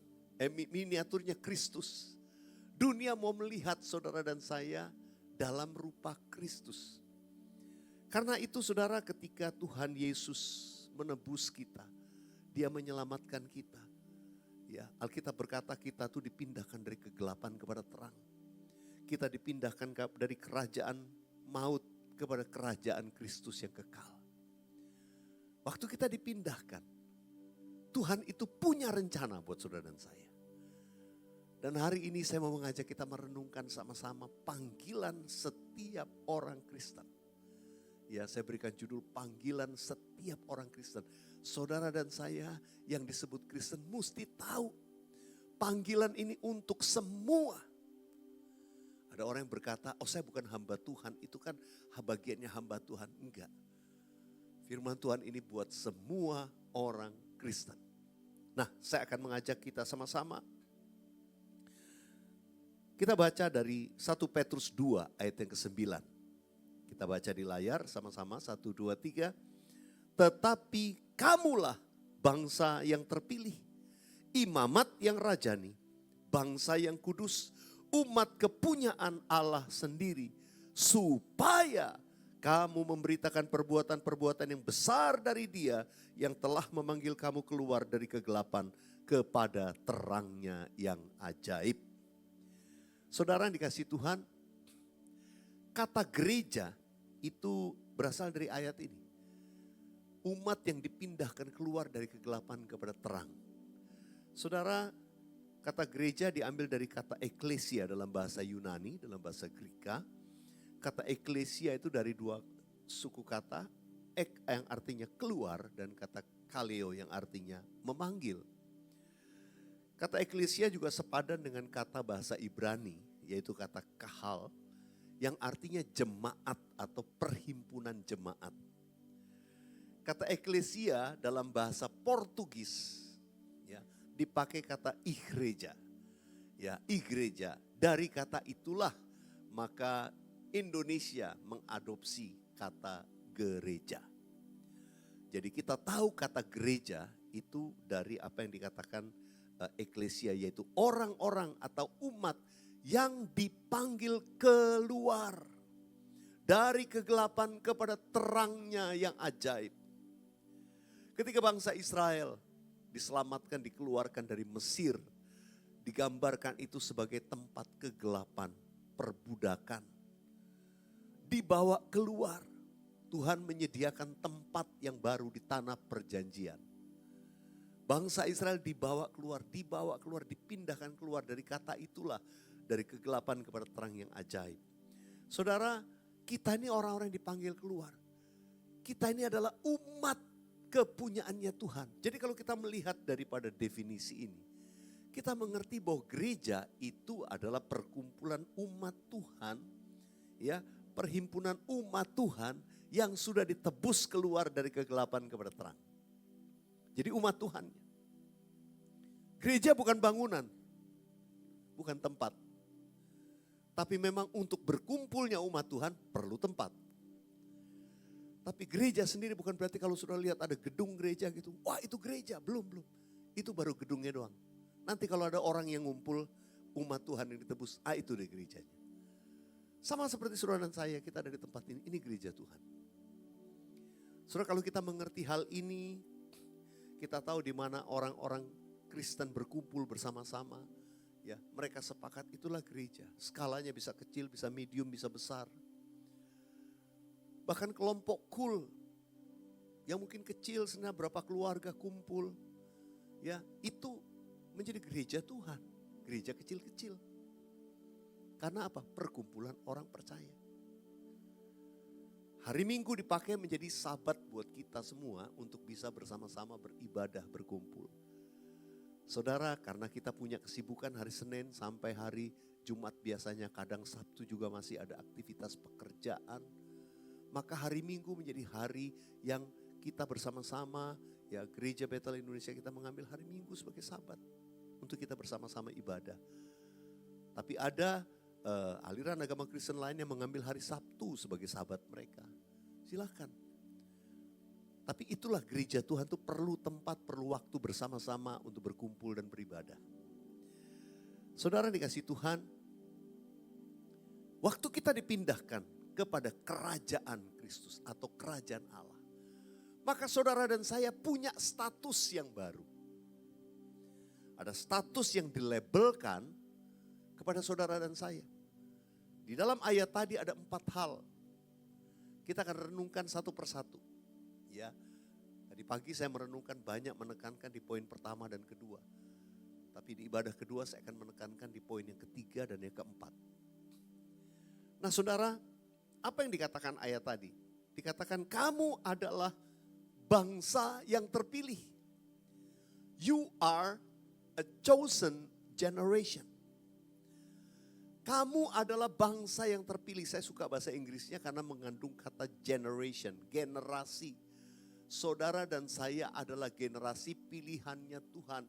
miniaturnya Kristus. Dunia mau melihat saudara dan saya dalam rupa Kristus. Karena itu saudara, ketika Tuhan Yesus menebus kita, Dia menyelamatkan kita. Ya, Alkitab berkata kita tuh dipindahkan dari kegelapan kepada terang. Kita dipindahkan dari kerajaan maut kepada kerajaan Kristus yang kekal. Waktu kita dipindahkan, Tuhan itu punya rencana buat saudara dan saya. Dan hari ini saya mau mengajak kita merenungkan sama-sama panggilan setiap orang Kristen. Ya, saya berikan judul panggilan setiap orang Kristen. Saudara dan saya yang disebut Kristen mesti tahu panggilan ini untuk semua. Ada orang yang berkata, oh saya bukan hamba Tuhan, itu kan bagiannya hamba Tuhan. Enggak. Firman Tuhan ini buat semua orang Kristen. Nah, saya akan mengajak kita sama-sama. Kita baca dari 1 Petrus 2 ayat yang ke-9. Kita baca di layar sama-sama 1, 2, 3. Tetapi kamulah bangsa yang terpilih, imamat yang rajani, bangsa yang kudus, umat kepunyaan Allah sendiri, supaya kamu memberitakan perbuatan-perbuatan yang besar dari Dia yang telah memanggil kamu keluar dari kegelapan kepada terangnya yang ajaib. Saudara yang dikasihi Tuhan, kata gereja itu berasal dari ayat ini. Umat yang dipindahkan keluar dari kegelapan kepada terang. Saudara, kata gereja diambil dari kata eklesia dalam bahasa Yunani, dalam bahasa Greka. Kata eklesia itu dari dua suku kata, ek yang artinya keluar dan kata kaleo yang artinya memanggil. Kata eklesia juga sepadan dengan kata bahasa Ibrani, yaitu kata kahal, yang artinya jemaat atau perhimpunan jemaat. Kata eklesia dalam bahasa Portugis ya, dipakai kata igreja. Ya, igreja. Dari kata itulah maka Indonesia mengadopsi kata gereja. Jadi kita tahu kata gereja itu dari apa yang dikatakan eklesia, yaitu orang-orang atau umat yang dipanggil keluar dari kegelapan kepada terangnya yang ajaib. Ketika bangsa Israel diselamatkan, dikeluarkan dari Mesir, digambarkan itu sebagai tempat kegelapan, perbudakan. Dibawa keluar, Tuhan menyediakan tempat yang baru di tanah perjanjian. Bangsa Israel dibawa keluar, dipindahkan keluar dari kata itulah, dari kegelapan kepada terang yang ajaib. Saudara, kita ini orang-orang yang dipanggil keluar. Kita ini adalah umat kepunyaannya Tuhan. Jadi kalau kita melihat daripada definisi ini, kita mengerti bahwa gereja itu adalah perkumpulan umat Tuhan, ya, perhimpunan umat Tuhan yang sudah ditebus keluar dari kegelapan kepada terang. Jadi umat Tuhan. Gereja bukan bangunan, bukan tempat. Tapi memang untuk berkumpulnya umat Tuhan perlu tempat. Tapi gereja sendiri bukan berarti kalau sudah lihat ada gedung gereja gitu, wah itu gereja, belum. Itu baru gedungnya doang. Nanti kalau ada orang yang ngumpul, umat Tuhan yang ditebus, itu deh gerejanya. Sama seperti saudara dan saya, kita ada di tempat ini gereja Tuhan. Saudara, kalau kita mengerti hal ini, kita tahu di mana orang-orang Kristen berkumpul bersama-sama, ya, mereka sepakat itulah gereja. Skalanya bisa kecil, bisa medium, bisa besar. Bahkan kelompok kul yang mungkin kecil, sebenarnya berapa keluarga kumpul, ya, itu menjadi gereja Tuhan, gereja kecil-kecil. Karena apa? Perkumpulan orang percaya. Hari Minggu dipakai menjadi sabat buat kita semua untuk bisa bersama-sama beribadah, berkumpul. Saudara, karena kita punya kesibukan hari Senin sampai hari Jumat biasanya, kadang Sabtu juga masih ada aktivitas pekerjaan. Maka hari Minggu menjadi hari yang kita bersama-sama, ya, Gereja Bethel Indonesia, kita mengambil hari Minggu sebagai sabat untuk kita bersama-sama ibadah. Tapi ada aliran agama Kristen lain yang mengambil hari Sabtu sebagai sabat mereka. Silakan. Tapi itulah gereja Tuhan, itu perlu tempat, perlu waktu bersama-sama untuk berkumpul dan beribadah. Saudara dikasih Tuhan, waktu kita dipindahkan kepada kerajaan Kristus atau kerajaan Allah, maka saudara dan saya punya status yang baru. Ada status yang dilabelkan kepada saudara dan saya. Di dalam ayat tadi ada 4 hal. Kita akan renungkan satu persatu. Ya, tadi pagi saya merenungkan, banyak menekankan di poin pertama dan kedua. Tapi di ibadah kedua saya akan menekankan di poin yang ketiga dan yang keempat. Nah saudara, apa yang dikatakan ayat tadi? Dikatakan kamu adalah bangsa yang terpilih. You are a chosen generation. Kamu adalah bangsa yang terpilih. Saya suka bahasa Inggrisnya karena mengandung kata generation, generasi. Saudara dan saya adalah generasi pilihannya Tuhan.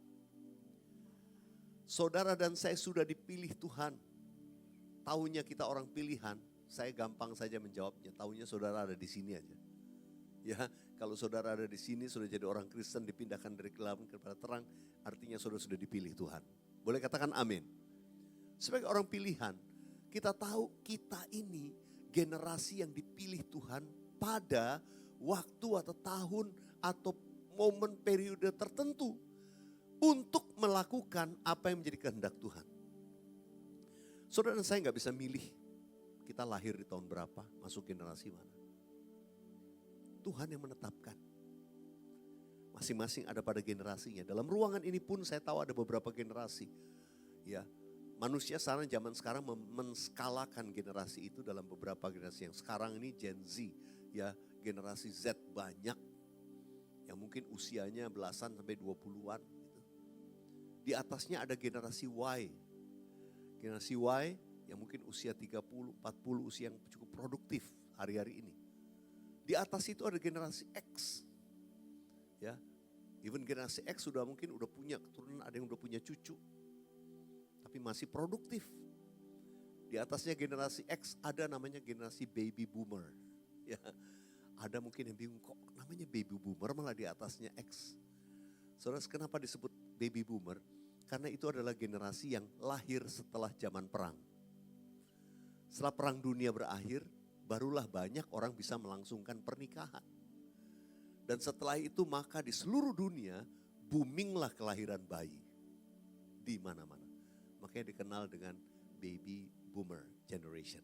Saudara dan saya sudah dipilih Tuhan. Taunya kita orang pilihan, saya gampang saja menjawabnya. Taunya saudara ada di sini aja. Ya, kalau saudara ada di sini sudah jadi orang Kristen, dipindahkan dari kegelapan kepada terang, artinya saudara sudah dipilih Tuhan. Boleh katakan amin. Sebagai orang pilihan, kita tahu kita ini generasi yang dipilih Tuhan pada waktu atau tahun atau momen periode tertentu untuk melakukan apa yang menjadi kehendak Tuhan. Saudara dan saya nggak bisa milih kita lahir di tahun berapa, masuk generasi mana. Tuhan yang menetapkan. Masing-masing ada pada generasinya. Dalam ruangan ini pun saya tahu ada beberapa generasi. Ya, manusia zaman sekarang menskalakan generasi itu dalam beberapa generasi. Yang sekarang ini Gen Z, ya, generasi Z banyak. Yang mungkin usianya belasan sampai 20-an. Gitu. Di atasnya ada generasi Y. Generasi Y yang mungkin usia 30, 40, usia yang cukup produktif hari-hari ini. Di atas itu ada generasi X. Ya, even generasi X mungkin udah punya keturunan, ada yang udah punya cucu. Tapi masih produktif. Di atasnya generasi X ada namanya generasi baby boomer. Ya, ada mungkin yang bingung kok namanya baby boomer malah di atasnya X. Saudara, kenapa disebut baby boomer? Karena itu adalah generasi yang lahir setelah zaman perang. Setelah perang dunia berakhir, barulah banyak orang bisa melangsungkan pernikahan. Dan setelah itu maka di seluruh dunia boominglah kelahiran bayi. Di mana-mana. Makanya dikenal dengan baby boomer generation.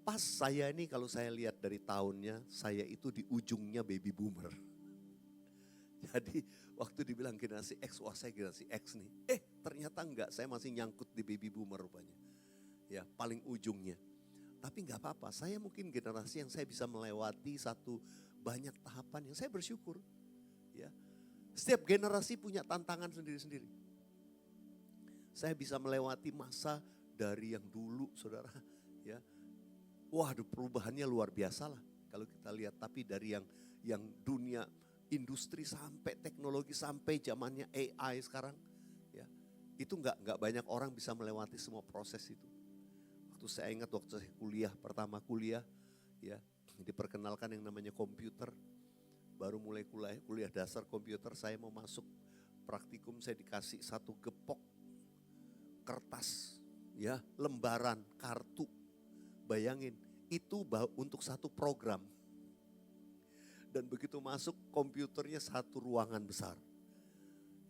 Pas saya ini kalau saya lihat dari tahunnya, saya itu di ujungnya baby boomer. Jadi waktu dibilang generasi X, wah saya generasi X nih. Ternyata enggak, saya masih nyangkut di baby boomer rupanya. Ya, paling ujungnya. Tapi enggak apa-apa, saya mungkin generasi yang saya bisa melewati satu banyak tahapan yang saya bersyukur. Ya, setiap generasi punya tantangan sendiri-sendiri. Saya bisa melewati masa dari yang dulu, saudara. Ya, waduh, perubahannya luar biasa lah kalau kita lihat. Tapi dari yang dunia industri sampai teknologi sampai zamannya AI sekarang, ya itu nggak banyak orang bisa melewati semua proses itu. Waktu saya ingat waktu saya pertama kuliah, ya diperkenalkan yang namanya komputer. Baru mulai kuliah dasar komputer, saya mau masuk praktikum, saya dikasih satu gepok kertas, ya lembaran kartu. Bayangin, itu untuk satu program. Dan begitu masuk komputernya satu ruangan besar.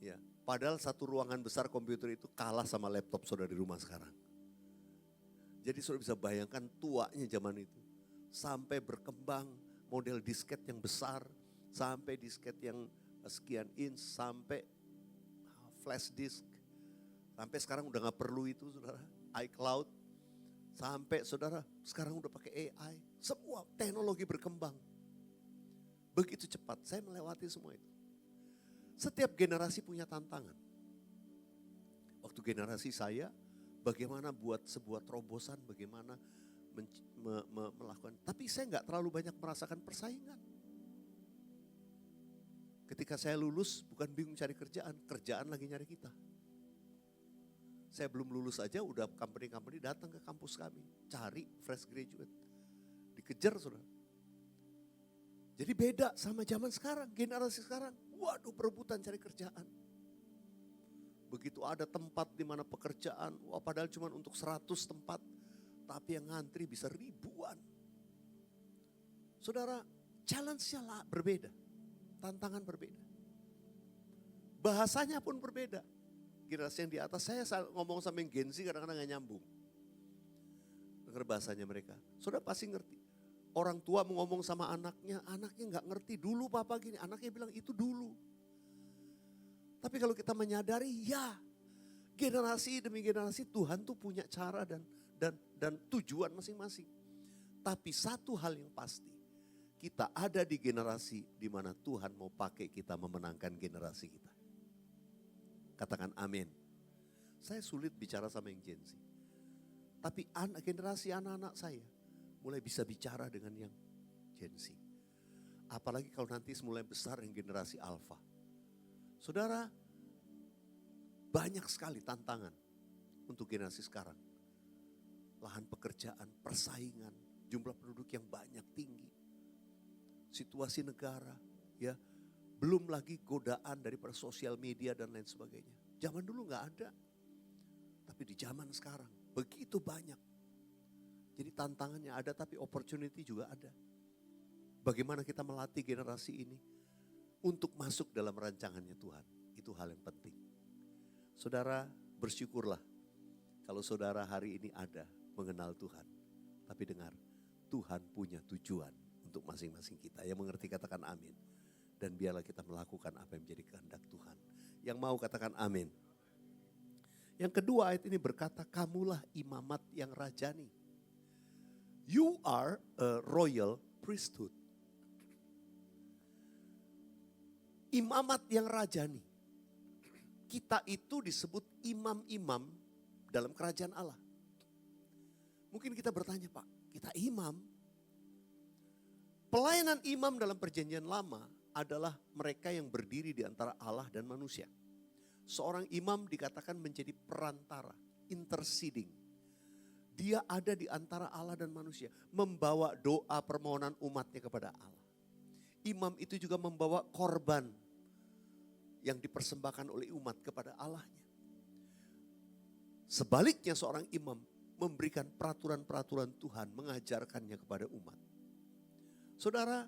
Ya, padahal satu ruangan besar komputer itu kalah sama laptop saudara di rumah sekarang. Jadi saudara bisa bayangkan tuanya zaman itu. Sampai berkembang model disket yang besar, sampai disket yang sekian inch, sampai flash disk. Sampai sekarang udah gak perlu itu saudara, iCloud. Sampai saudara sekarang udah pakai AI. Semua teknologi berkembang. Begitu cepat, saya melewati semua itu. Setiap generasi punya tantangan. Waktu generasi saya, bagaimana buat sebuah terobosan, bagaimana melakukan. Tapi saya nggak terlalu banyak merasakan persaingan. Ketika saya lulus, bukan bingung cari kerjaan, kerjaan lagi nyari kita. Saya belum lulus aja, udah company-company datang ke kampus kami, cari fresh graduate. Dikejar saudara. Jadi beda sama zaman sekarang, generasi sekarang. Waduh, perebutan cari kerjaan. Begitu ada tempat di mana pekerjaan, wah padahal cuma untuk 100 tempat. Tapi yang ngantri bisa ribuan. Saudara, challenge-nya berbeda. Tantangan berbeda. Bahasanya pun berbeda. Generasi yang di atas, saya ngomong sama yang Gen Z kadang-kadang gak nyambung. Dengar bahasanya mereka. Saudara pasti ngerti. Orang tua mau ngomong sama anaknya gak ngerti. Dulu papa gini, anaknya bilang itu dulu. Tapi kalau kita menyadari, ya generasi demi generasi Tuhan tuh punya cara dan tujuan masing-masing. Tapi satu hal yang pasti, kita ada di generasi di mana Tuhan mau pakai kita memenangkan generasi kita. Katakan amin. Saya sulit bicara sama yang Gen Z. Tapi generasi anak-anak saya mulai bisa bicara dengan yang Gen Z. Apalagi kalau nanti mulai besar yang generasi Alpha. Saudara, banyak sekali tantangan untuk generasi sekarang. Lahan pekerjaan, persaingan, jumlah penduduk yang banyak tinggi. Situasi negara, ya, belum lagi godaan daripada sosial media dan lain sebagainya. Zaman dulu nggak ada. Tapi di zaman sekarang begitu banyak. Jadi tantangannya ada tapi opportunity juga ada. Bagaimana kita melatih generasi ini untuk masuk dalam rancangannya Tuhan. Itu hal yang penting. Saudara, bersyukurlah kalau saudara hari ini ada mengenal Tuhan. Tapi dengar, Tuhan punya tujuan untuk masing-masing kita. Yang mengerti katakan amin. Dan biarlah kita melakukan apa yang menjadi kehendak Tuhan. Yang mau katakan amin. Yang kedua ayat ini berkata, kamulah imamat yang rajani. You are a royal priesthood. Imamat yang rajani. Kita itu disebut imam-imam dalam kerajaan Allah. Mungkin kita bertanya, Pak, kita imam. Pelayanan imam dalam perjanjian lama adalah mereka yang berdiri di antara Allah dan manusia. Seorang imam dikatakan menjadi perantara, interceding. Dia ada di antara Allah dan manusia. Membawa doa permohonan umatnya kepada Allah. Imam itu juga membawa korban yang dipersembahkan oleh umat kepada Allahnya. Sebaliknya seorang imam memberikan peraturan-peraturan Tuhan, mengajarkannya kepada umat. Saudara,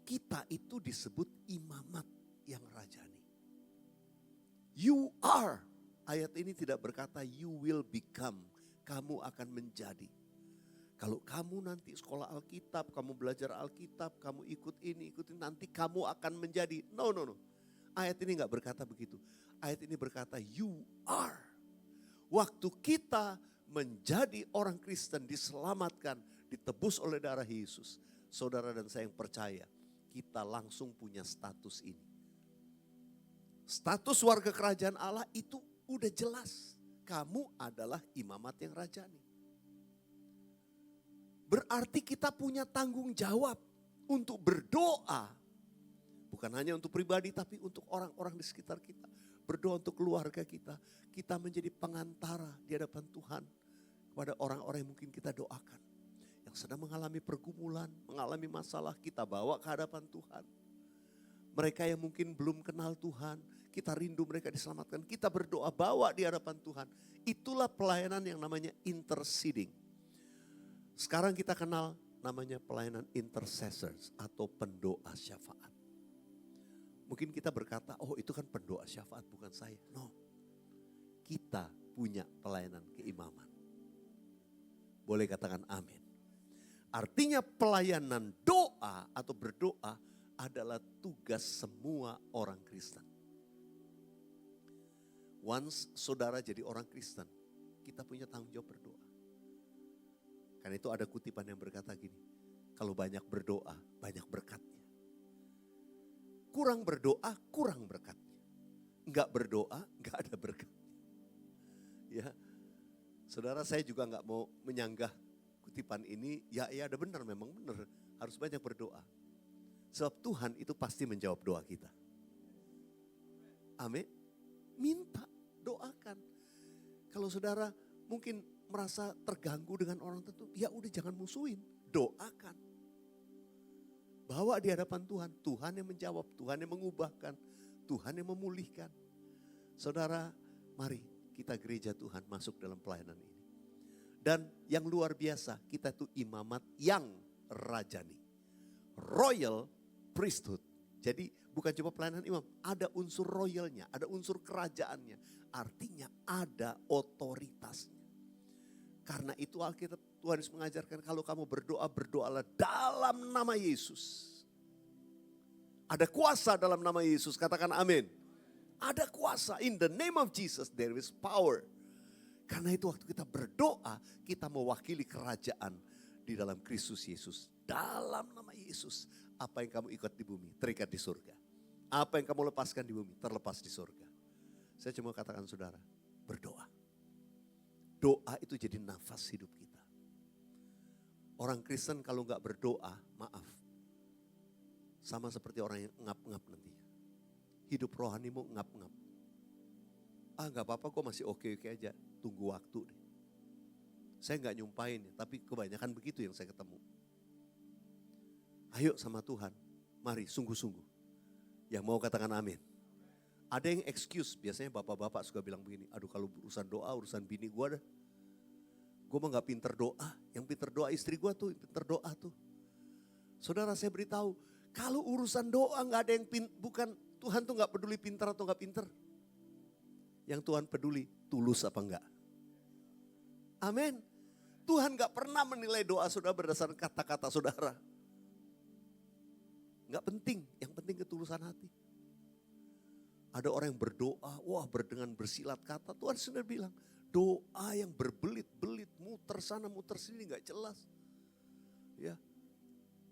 kita itu disebut imamat yang rajani. You are. Ayat ini tidak berkata you will become. Kamu akan menjadi. Kalau kamu nanti sekolah Alkitab, kamu belajar Alkitab, kamu ikut ini, nanti kamu akan menjadi. No. Ayat ini gak berkata begitu. Ayat ini berkata you are. Waktu kita menjadi orang Kristen, diselamatkan, ditebus oleh darah Yesus. Saudara dan saya yang percaya, kita langsung punya status ini. Status warga kerajaan Allah itu udah jelas. Kamu adalah imamat yang rajani. Berarti kita punya tanggung jawab untuk berdoa. Bukan hanya untuk pribadi tapi untuk orang-orang di sekitar kita. Berdoa untuk keluarga kita. Kita menjadi pengantara di hadapan Tuhan kepada orang-orang yang mungkin kita doakan. Yang sedang mengalami pergumulan, mengalami masalah, kita bawa ke hadapan Tuhan. Mereka yang mungkin belum kenal Tuhan, kita rindu mereka diselamatkan. Kita berdoa bawa di hadapan Tuhan. Itulah pelayanan yang namanya interceding. Sekarang kita kenal namanya pelayanan intercessors atau pendoa syafaat. Mungkin kita berkata, oh itu kan pendoa syafaat bukan saya. No, kita punya pelayanan keimaman. Boleh katakan amin. Artinya pelayanan doa atau berdoa adalah tugas semua orang Kristen. Once saudara jadi orang Kristen, kita punya tanggung jawab berdoa. Karena itu ada kutipan yang berkata gini, kalau banyak berdoa, banyak berkatnya. Kurang berdoa, kurang berkatnya. Enggak berdoa, enggak ada berkatnya. Ya, saudara saya juga enggak mau menyanggah kutipan ini, ya ada benar, memang benar. Harus banyak berdoa. Sebab Tuhan itu pasti menjawab doa kita. Amin. Minta, doakan. Kalau saudara mungkin merasa terganggu dengan orang tertentu, ya udah jangan musuhin, doakan. Bawa di hadapan Tuhan, Tuhan yang menjawab, Tuhan yang mengubahkan, Tuhan yang memulihkan. Saudara, mari kita gereja Tuhan masuk dalam pelayanan ini. Dan yang luar biasa, kita itu imamat yang rajani. Royal priesthood. Jadi bukan cuma pelayanan imam, ada unsur royalnya, ada unsur kerajaannya. Artinya ada otoritasnya. Karena itu Alkitab Tuhan Yesus mengajarkan kalau kamu berdoa, berdoalah dalam nama Yesus. Ada kuasa dalam nama Yesus, katakan amin. Ada kuasa, in the name of Jesus there is power. Karena itu waktu kita berdoa, kita mewakili kerajaan di dalam Kristus Yesus. Dalam nama Yesus, apa yang kamu ikat di bumi, terikat di surga. Apa yang kamu lepaskan di bumi, terlepas di surga. Saya cuma katakan saudara, berdoa. Doa itu jadi nafas hidup kita. Orang Kristen kalau gak berdoa, maaf. Sama seperti orang yang ngap-ngap nantinya. Hidup rohanimu ngap-ngap. Gak apa-apa kok masih oke-oke aja. Tunggu waktu deh. Saya gak nyumpahin ya, tapi kebanyakan begitu yang saya ketemu. Ayo sama Tuhan, mari sungguh-sungguh. Yang mau katakan amin. Ada yang excuse, biasanya bapak-bapak suka bilang begini, aduh kalau urusan doa, urusan bini gue dah. Gue mah gak pinter doa, yang pinter doa istri gue tuh, pinter doa tuh. Saudara saya beritahu, kalau urusan doa gak ada yang bukan, Tuhan tuh gak peduli pinter atau gak pinter. Yang Tuhan peduli, tulus apa enggak. Amin. Tuhan gak pernah menilai doa saudara berdasarkan kata-kata saudara. Gak penting, yang penting ketulusan hati. Ada orang yang berdoa, wah dengan bersilat kata. Tuhan sudah bilang, doa yang berbelit-belit, muter sana muter sini gak jelas. Ya,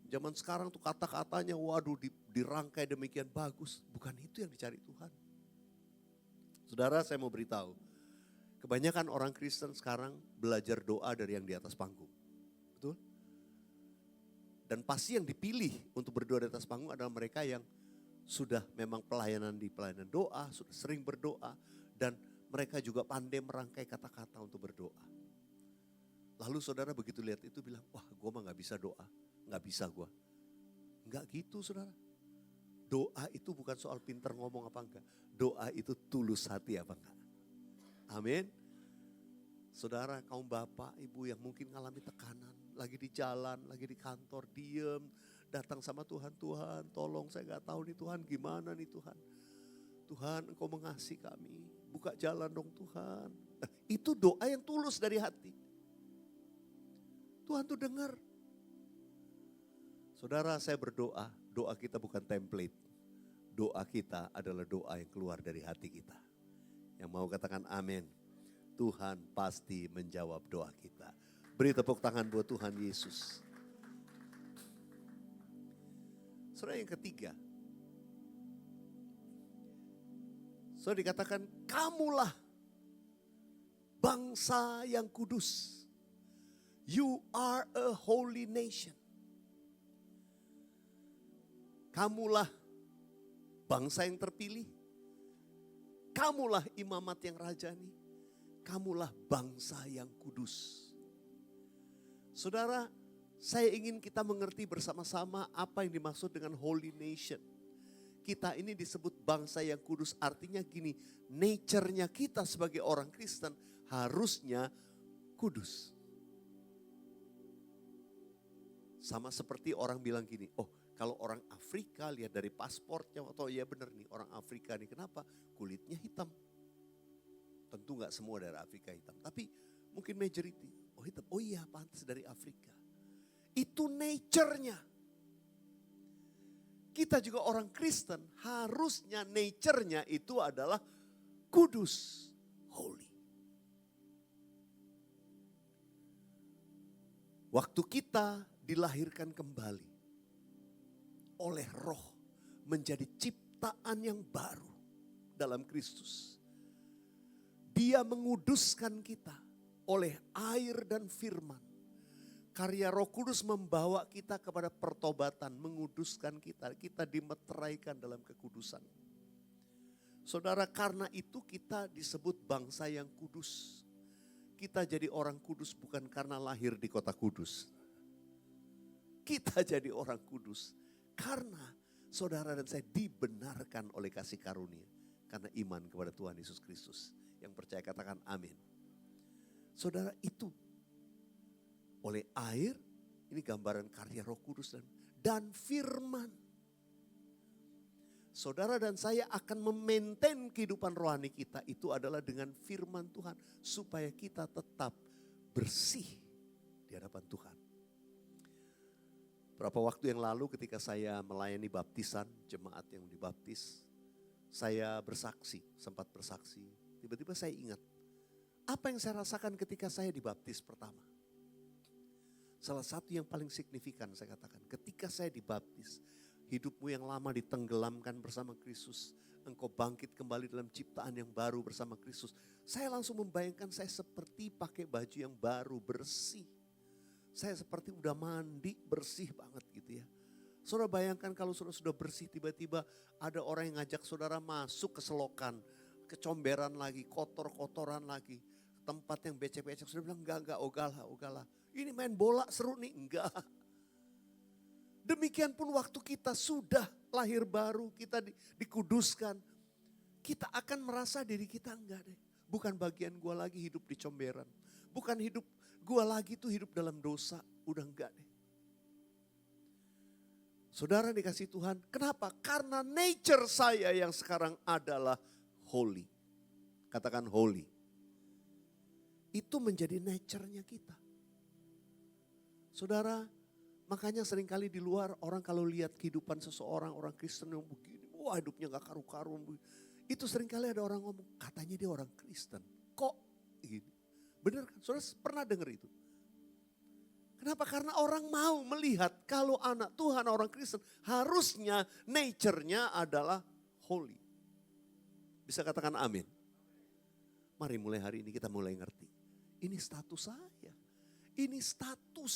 zaman sekarang tuh kata-katanya, waduh dirangkai demikian bagus. Bukan itu yang dicari Tuhan. Saudara saya mau beritahu, kebanyakan orang Kristen sekarang belajar doa dari yang di atas panggung. Betul? Dan pasti yang dipilih untuk berdoa di atas panggung adalah mereka yang sudah memang pelayanan di pelayanan doa, sudah sering berdoa. Dan mereka juga pandai merangkai kata-kata untuk berdoa. Lalu saudara begitu lihat itu bilang, wah gue mah gak bisa doa. Gak bisa gue. Enggak gitu saudara. Doa itu bukan soal pinter ngomong apa enggak. Doa itu tulus hati apa enggak. Amin. Saudara, kaum bapak, ibu yang mungkin ngalami tekanan. Lagi di jalan, lagi di kantor, diem. Datang sama Tuhan, Tuhan tolong saya gak tahu nih Tuhan gimana nih Tuhan. Tuhan engkau mengasihi kami. Buka jalan dong Tuhan. Itu doa yang tulus dari hati. Tuhan tuh dengar. Saudara, saya berdoa, doa kita bukan template. Doa kita adalah doa yang keluar dari hati kita. Yang mau katakan amin. Tuhan pasti menjawab doa kita. Beri tepuk tangan buat Tuhan Yesus. Saudara, yang ketiga. Saudara, dikatakan kamulah bangsa yang kudus. You are a holy nation. Kamulah bangsa yang terpilih. Kamulah imamat yang rajani. Kamulah bangsa yang kudus. Saudara, saya ingin kita mengerti bersama-sama apa yang dimaksud dengan holy nation. Kita ini disebut bangsa yang kudus, artinya gini, nature-nya kita sebagai orang Kristen harusnya kudus. Sama seperti orang bilang gini, oh kalau orang Afrika lihat dari pasportnya, atau ya benar nih orang Afrika nih, kenapa? Kulitnya hitam. Tentu gak semua dari Afrika hitam, tapi mungkin majority. Oh hitam, oh iya pantas dari Afrika. Itu nature-nya. Kita juga orang Kristen, harusnya nature-nya itu adalah kudus, holy. Waktu kita dilahirkan kembali oleh Roh menjadi ciptaan yang baru dalam Kristus. Dia menguduskan kita oleh air dan firman. Karya Roh Kudus membawa kita kepada pertobatan, menguduskan kita. Kita dimeteraikan dalam kekudusan. Saudara, karena itu kita disebut bangsa yang kudus. Kita jadi orang kudus bukan karena lahir di kota kudus. Kita jadi orang kudus karena saudara dan saya dibenarkan oleh kasih karunia. Karena iman kepada Tuhan Yesus Kristus. Yang percaya katakan amin. Saudara, itu oleh air, ini gambaran karya Roh Kudus dan firman. Saudara dan saya akan memaintain kehidupan rohani kita itu adalah dengan firman Tuhan. Supaya kita tetap bersih di hadapan Tuhan. Berapa waktu yang lalu ketika saya melayani baptisan, jemaat yang dibaptis. Saya bersaksi, sempat bersaksi. Tiba-tiba saya ingat. Apa yang saya rasakan ketika saya dibaptis pertama. Salah satu yang paling signifikan saya katakan, ketika saya dibaptis, hidupmu yang lama ditenggelamkan bersama Kristus, engkau bangkit kembali dalam ciptaan yang baru bersama Kristus. Saya langsung membayangkan saya seperti pakai baju yang baru, bersih. Saya seperti udah mandi, bersih banget gitu ya. Saudara bayangkan kalau saudara sudah bersih, tiba-tiba ada orang yang ngajak saudara masuk ke selokan, kecomberan lagi, kotor-kotoran lagi. Tempat yang becek-becek, saudara bilang enggak, ogalah. Ini main bola seru nih, enggak. Demikian pun waktu kita sudah lahir baru, kita dikuduskan. Kita akan merasa diri kita enggak deh. Bukan bagian gua lagi hidup di comberan. Bukan hidup gua lagi tuh hidup dalam dosa, udah enggak deh. Saudara dikasih Tuhan, kenapa? Karena nature saya yang sekarang adalah holy. Katakan holy. Itu menjadi nature-nya kita. Saudara, makanya seringkali di luar orang kalau lihat kehidupan seseorang, orang Kristen yang begini, wah hidupnya gak karu-karuan. Itu seringkali ada orang ngomong, katanya dia orang Kristen. Kok gini? Benar kan? Saudara pernah dengar itu? Kenapa? Karena orang mau melihat kalau anak Tuhan orang Kristen harusnya nature-nya adalah holy. Bisa katakan amin? Mari mulai hari ini kita mulai ngerti. Ini status saya. Ini status.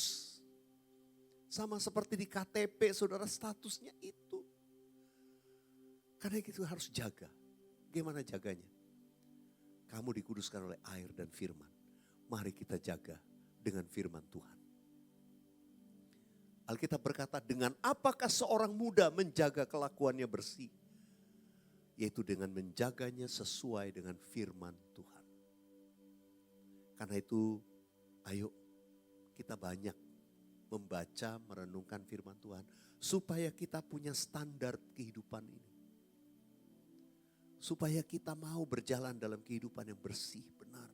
Sama seperti di KTP, saudara statusnya itu. Karena itu harus jaga. Gimana jaganya? Kamu dikuduskan oleh air dan firman. Mari kita jaga dengan firman Tuhan. Alkitab berkata, dengan apakah seorang muda menjaga kelakuannya bersih? Yaitu dengan menjaganya sesuai dengan firman Tuhan. Karena itu, ayo kita banyak membaca, merenungkan firman Tuhan. Supaya kita punya standar kehidupan ini. Supaya kita mau berjalan dalam kehidupan yang bersih, benar.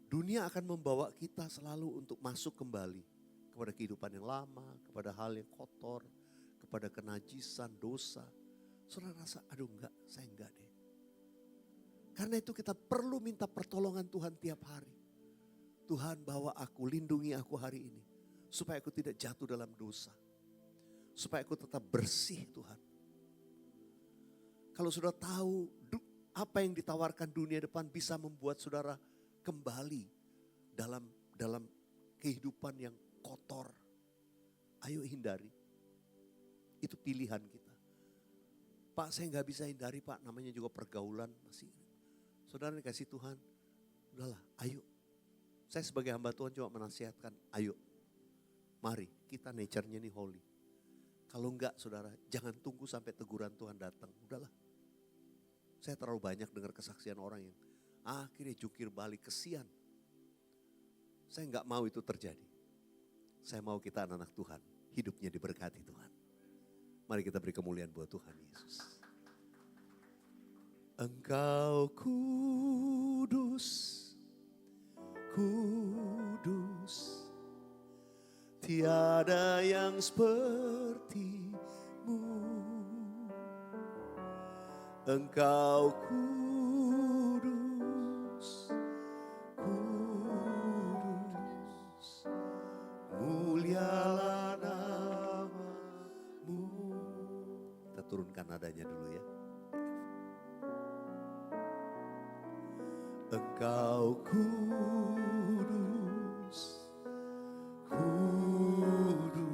Dunia akan membawa kita selalu untuk masuk kembali kepada kehidupan yang lama, kepada hal yang kotor, kepada kenajisan, dosa. Saudara rasa, aduh enggak, saya enggak deh. Karena itu kita perlu minta pertolongan Tuhan tiap hari. Tuhan bawa aku, lindungi aku hari ini. Supaya aku tidak jatuh dalam dosa. Supaya aku tetap bersih Tuhan. Kalau saudara tahu apa yang ditawarkan dunia depan bisa membuat saudara kembali dalam kehidupan yang kotor. Ayo hindari. Itu pilihan kita. Pak, saya nggak bisa hindari Pak, namanya juga pergaulan masih. Saudara dikasih Tuhan, udahlah ayo. Saya sebagai hamba Tuhan cuma menasihatkan, ayo. Mari kita nature-nya ini holy. Kalau enggak saudara, jangan tunggu sampai teguran Tuhan datang. Udahlah. Saya terlalu banyak dengar kesaksian orang yang akhirnya jungkir balik, kesian. Saya enggak mau itu terjadi. Saya mau kita anak-anak Tuhan, hidupnya diberkati Tuhan. Mari kita beri kemuliaan buat Tuhan Yesus. Engkau kudus, kudus. Tiada yang sepertimu. Engkau kudus, kudus. Mulialah namamu. Kita turunkan nadanya dulu ya. Engkau kudus, kudus,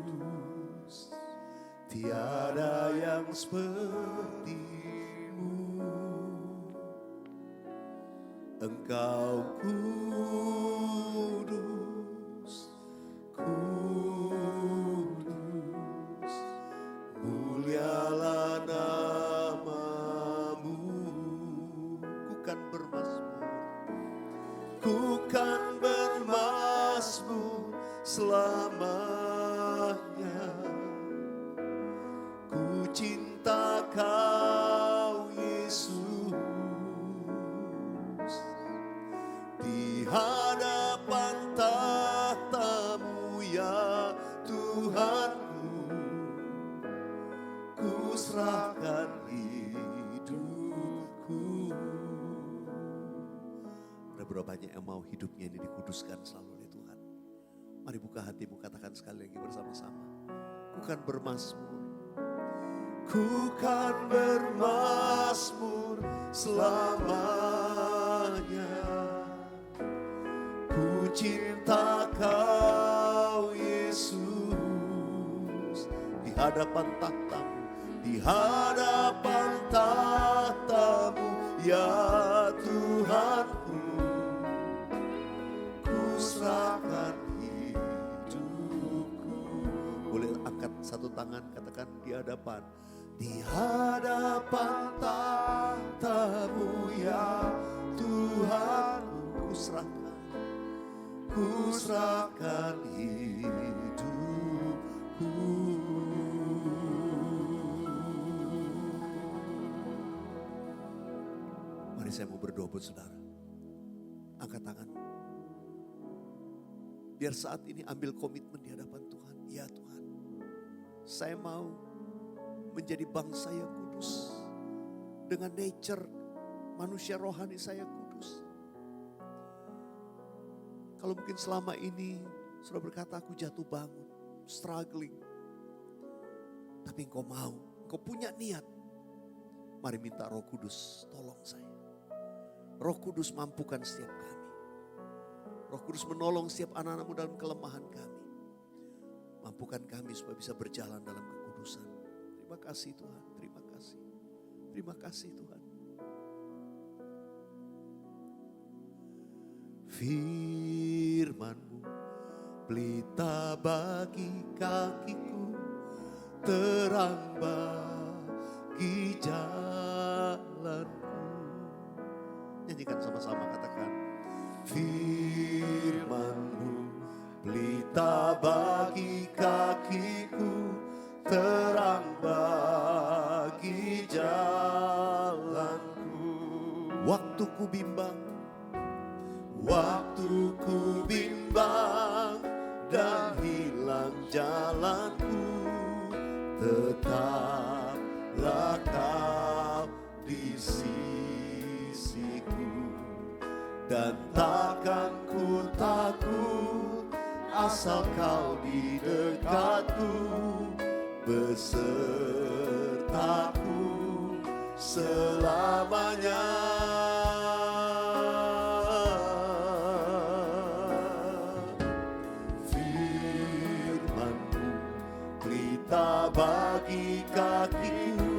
tiada yang sepertimu. Engkau kudus, kudus, mulialah namamu. Ku kan bermazmur, ku kan bermazmur selamanya. Ku cinta Kau Yesus, di hadapan tahta-Mu ya Tuhanku. Ku serahkan hidupku. Ada berapa banyak yang mau hidupnya ini dikuduskan selalu oleh Tuhan? Mari buka hatimu, katakan sekali lagi bersama-sama. Ku kan bermazmur, ku kan bermazmur selamanya. Ku cinta Kau Yesus, di hadapan tahta-Mu, di hadapan tahta-Mu ya Tuhanku. Ku serahkan hidupku. Boleh angkat satu tangan, katakan di hadapan. Di hadapan tahta-Mu ya Tuhanku. Ku serahkan, ku serahkan hidupku. Mari saya mau berdoa buat saudara. Angkat tangan. Biar saat ini ambil komitmen di hadapan Tuhan. Ya Tuhan, saya mau menjadi bangsa yang kudus. Dengan nature manusia rohani saya kudus. Kalau mungkin selama ini sudah berkata aku jatuh bangun, struggling. Tapi Engkau mau, Engkau punya niat. Mari minta Roh Kudus tolong saya. Roh Kudus mampukan setiap kami. Roh Kudus menolong setiap anak-anak-Mu dalam kelemahan kami. Mampukan kami supaya bisa berjalan dalam kekudusan. Terima kasih Tuhan, terima kasih. Terima kasih Tuhan. Firman-Mu pelita bagi kakiku, terang bagi jalanku. Nyanyikan sama-sama, katakan. Firman-Mu pelita bagi kakiku, terang bagi jalanku. Waktu ku bimbang dan hilang jalanku, tetaplah Kau di sisiku, dan takkan ku takut asal Kau di dekatku, besertaku selamanya. Firman-Mu pelita bagi kakiku,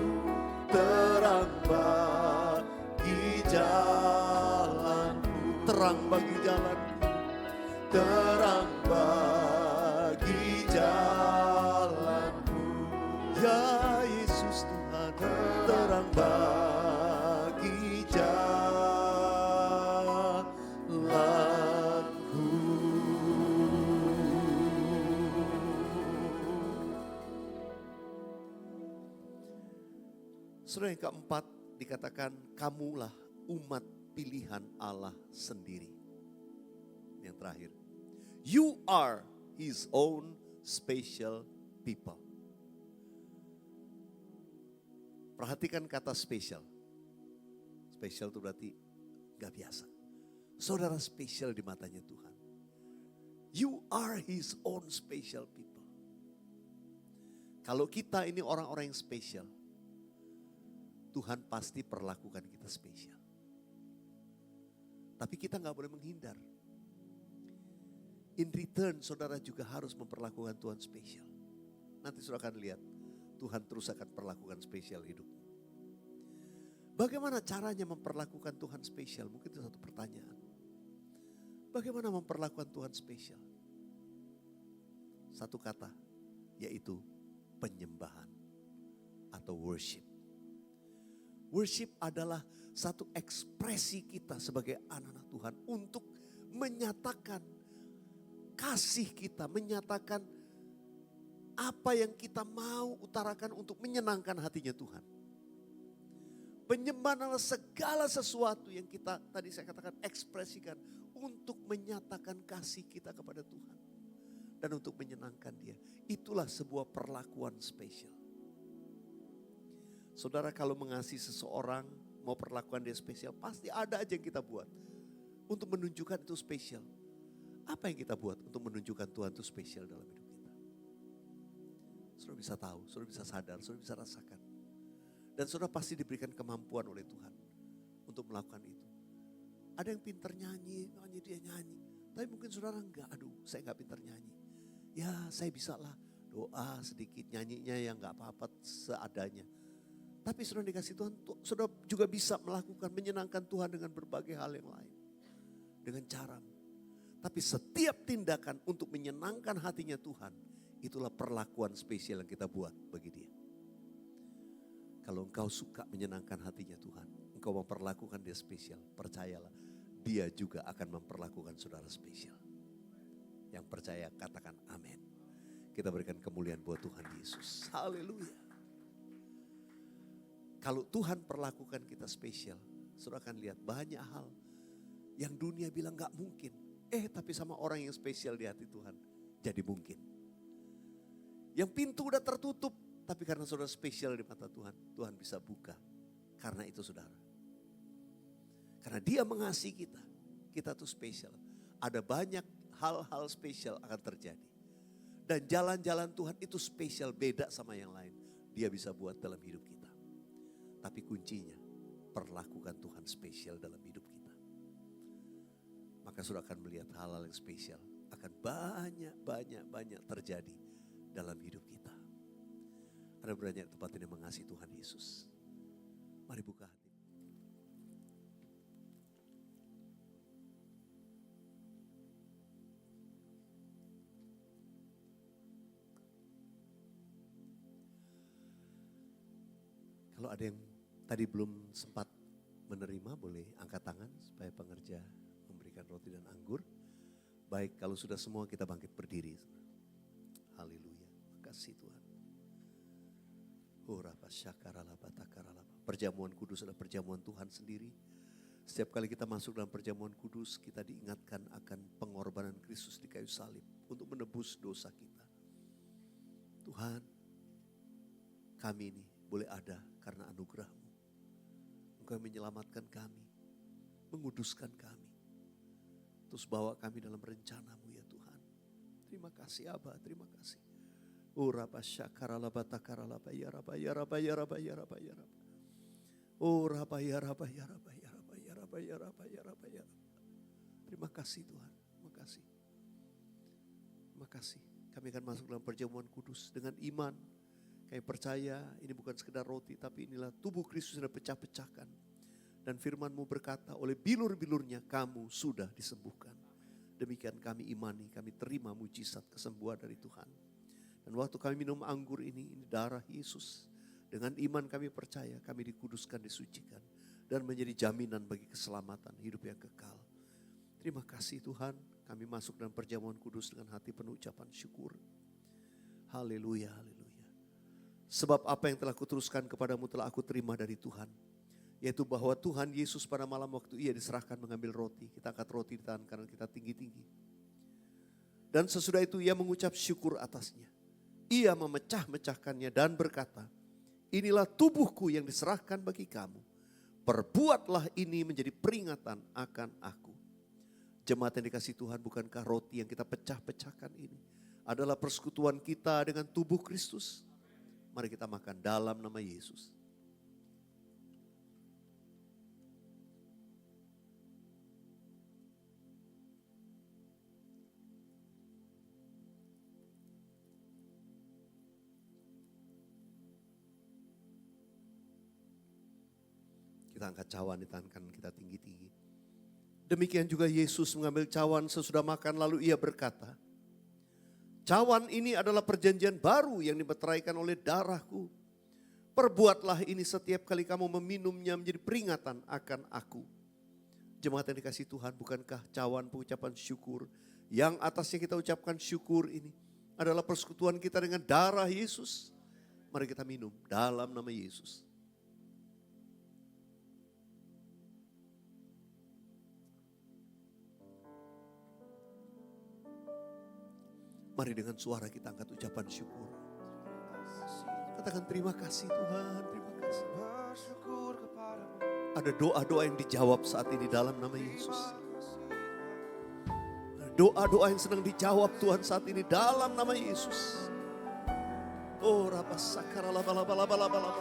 terang bagi jalanku, terang bagi jalanku, terang bagi jalanku. Ya Yesus Tuhan, terang bagi jalanku. Saudara, yang keempat dikatakan kamulah umat pilihan Allah sendiri. Yang terakhir, you are His own special people. Perhatikan kata spesial. Spesial itu berarti gak biasa. Saudara spesial di matanya Tuhan. You are His own special people. Kalau kita ini orang-orang yang spesial, Tuhan pasti perlakukan kita spesial. Tapi kita gak boleh menghindar. In return, saudara juga harus memperlakukan Tuhan spesial. Nanti saudara akan lihat, Tuhan terus akan perlakukan spesial hidupmu. Bagaimana caranya memperlakukan Tuhan spesial? Mungkin itu satu pertanyaan. Bagaimana memperlakukan Tuhan spesial? Satu kata, yaitu penyembahan atau worship. Worship adalah satu ekspresi kita sebagai anak-anak Tuhan untuk menyatakan kasih kita, menyatakan apa yang kita mau utarakan untuk menyenangkan hatinya Tuhan. Penyembahan adalah segala sesuatu yang kita tadi saya katakan ekspresikan untuk menyatakan kasih kita kepada Tuhan. Dan untuk menyenangkan Dia. Itulah sebuah perlakuan spesial. Saudara, kalau mengasihi seseorang, mau perlakuan dia spesial, pasti ada aja yang kita buat. Untuk menunjukkan itu spesial. Apa yang kita buat untuk menunjukkan Tuhan itu spesial dalam hidup kita? Saudara bisa tahu, saudara bisa sadar, saudara bisa rasakan. Dan saudara pasti diberikan kemampuan oleh Tuhan untuk melakukan itu. Ada yang pintar nyanyi, makanya dia nyanyi. Tapi mungkin saudara enggak, aduh saya enggak pintar nyanyi. Ya saya bisa lah doa sedikit, nyanyinya yang enggak apa-apa seadanya. Tapi saudara dikasih Tuhan, saudara juga bisa melakukan, menyenangkan Tuhan dengan berbagai hal yang lain. Dengan cara. Tapi setiap tindakan untuk menyenangkan hatinya Tuhan, itulah perlakuan spesial yang kita buat bagi Dia. Kalau engkau suka menyenangkan hatinya Tuhan, engkau memperlakukan Dia spesial, percayalah Dia juga akan memperlakukan saudara spesial. Yang percaya katakan amin. Kita berikan kemuliaan buat Tuhan Yesus. Haleluya. Kalau Tuhan perlakukan kita spesial, saudara akan lihat banyak hal yang dunia bilang gak mungkin. Tapi sama orang yang spesial di hati Tuhan, jadi mungkin. Yang pintu udah tertutup, tapi karena saudara spesial di mata Tuhan, Tuhan bisa buka. Karena itu saudara. Karena Dia mengasihi kita, kita tuh spesial. Ada banyak hal-hal spesial akan terjadi. Dan jalan-jalan Tuhan itu spesial, beda sama yang lain. Dia bisa buat dalam hidup kita. Tapi kuncinya, perlakukan Tuhan spesial dalam hidup kita. Maka saudara akan melihat hal-hal yang spesial akan banyak terjadi dalam hidup kita. Ada banyak tempat ini mengasihi Tuhan Yesus. Mari buka hati. Kalau ada yang tadi belum sempat menerima, boleh angkat tangan supaya pengerja memberikan roti dan anggur. Baik, kalau sudah semua kita bangkit berdiri. Haleluya, makasih Tuhan. Perjamuan kudus adalah perjamuan Tuhan sendiri. Setiap kali kita masuk dalam perjamuan kudus, kita diingatkan akan pengorbanan Kristus di kayu salib untuk menebus dosa kita. Tuhan, kami ini boleh ada karena anugerah-Mu. Engkau menyelamatkan kami, menguduskan kami. Terus bawa kami dalam rencana-Mu ya Tuhan. Terima kasih Aba, terima kasih. Oh Rabba syakaralaba takaralaba ya Rabba ya Rabba ya Rabba ya Rabba ya Rabba. Oh Rabba ya Rabba ya Rabba ya Rabba ya Rabba ya Rabba ya Rabba ya Rabba. Terima kasih Tuhan, terima kasih. Terima kasih. Kami akan masuk dalam perjamuan kudus dengan iman. Kami percaya ini bukan sekedar roti, tapi inilah tubuh Kristus yang pecah-pecahkan. Dan firman-Mu berkata, oleh bilur-bilurnya kamu sudah disembuhkan. Demikian kami imani, kami terima mujizat kesembuhan dari Tuhan. Dan waktu kami minum anggur ini darah Yesus. Dengan iman kami percaya, kami dikuduskan, disucikan. Dan menjadi jaminan bagi keselamatan hidup yang kekal. Terima kasih Tuhan, kami masuk dalam perjamuan kudus dengan hati penuh ucapan syukur. Haleluya, haleluya. Sebab apa yang telah kuteruskan kepadamu telah aku terima dari Tuhan. Yaitu bahwa Tuhan Yesus pada malam waktu ia diserahkan mengambil roti. Kita angkat roti di tangan kanan kita tinggi-tinggi. Dan sesudah itu ia mengucap syukur atasnya. Ia memecah-mecahkannya dan berkata, inilah tubuhku yang diserahkan bagi kamu. Perbuatlah ini menjadi peringatan akan aku. Jemaat yang dikasihi Tuhan, bukankah roti yang kita pecah-pecahkan ini adalah persekutuan kita dengan tubuh Kristus? Mari kita makan dalam nama Yesus. Kita angkat cawan di tangan kanan kita tinggi-tinggi. Demikian juga Yesus mengambil cawan sesudah makan lalu ia berkata, cawan ini adalah perjanjian baru yang dimeteraikan oleh darahku. Perbuatlah ini setiap kali kamu meminumnya menjadi peringatan akan aku. Jemaat yang dikasihi Tuhan, bukankah cawan pengucapan syukur yang atasnya kita ucapkan syukur ini adalah persekutuan kita dengan darah Yesus? Mari kita minum dalam nama Yesus. Mari dengan suara kita angkat ucapan syukur. Katakan terima kasih Tuhan, terima kasih. Ada doa-doa yang dijawab saat ini dalam nama Yesus. Ada doa-doa yang sedang dijawab Tuhan saat ini dalam nama Yesus. Oh Rabba sakaralabalabalabalabala.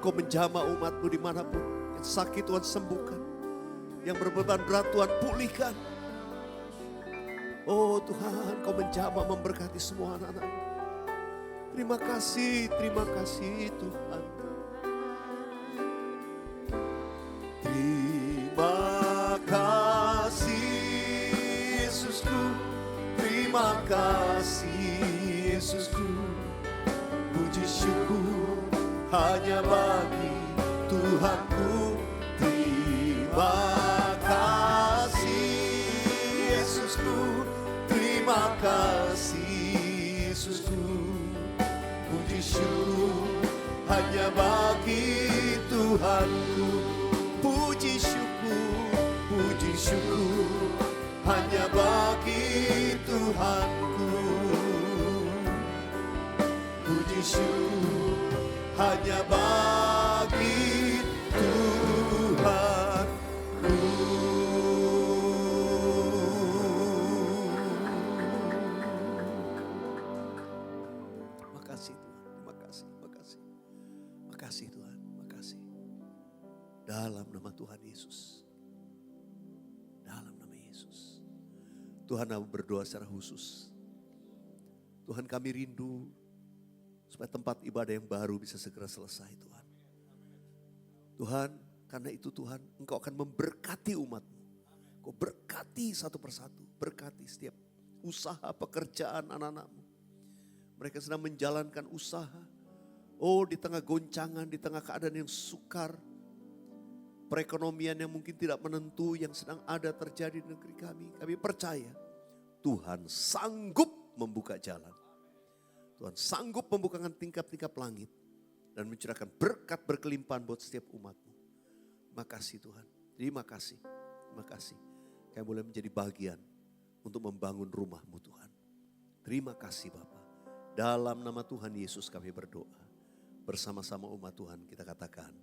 Kau menjamah umatmu dimanapun. Yang sakit Tuhan sembuhkan. Yang berbeban berat Tuhan pulihkan. Oh Tuhan, Kau menjamah memberkati semua anak-anak. Terima kasih Tuhan. Terima kasih Yesusku, terima kasih Yesusku. Puji syukur hanya bagi Tuhanku. Terima kasih Yesusku. Terima kasih Yesusku, puji syukur hanya bagi Tuhanku. Puji syukur hanya bagi Tuhanku. Puji syukur hanya bagi Tuhanku. Makasih Tuhan, makasih. Dalam nama Tuhan Yesus. Dalam nama Yesus. Tuhan, aku berdoa secara khusus. Tuhan, kami rindu supaya tempat ibadah yang baru bisa segera selesai Tuhan. Tuhan, karena itu Tuhan, Engkau akan memberkati umat-Mu. Engkau berkati satu persatu, berkati setiap usaha pekerjaan anak-anak-Mu. Mereka sedang menjalankan usaha, Oh, di tengah goncangan, di tengah keadaan yang sukar, perekonomian yang mungkin tidak menentu yang sedang ada terjadi di negeri kami percaya Tuhan sanggup membuka jalan. Tuhan sanggup membukakan tingkap-tingkap langit dan mencurahkan berkat berkelimpahan buat setiap umat-Mu. Terima kasih Tuhan, terima kasih, terima kasih. Kami boleh menjadi bagian untuk membangun rumah-Mu Tuhan. Terima kasih Bapa. Dalam nama Tuhan Yesus kami berdoa. Bersama-sama umat Tuhan kita katakan,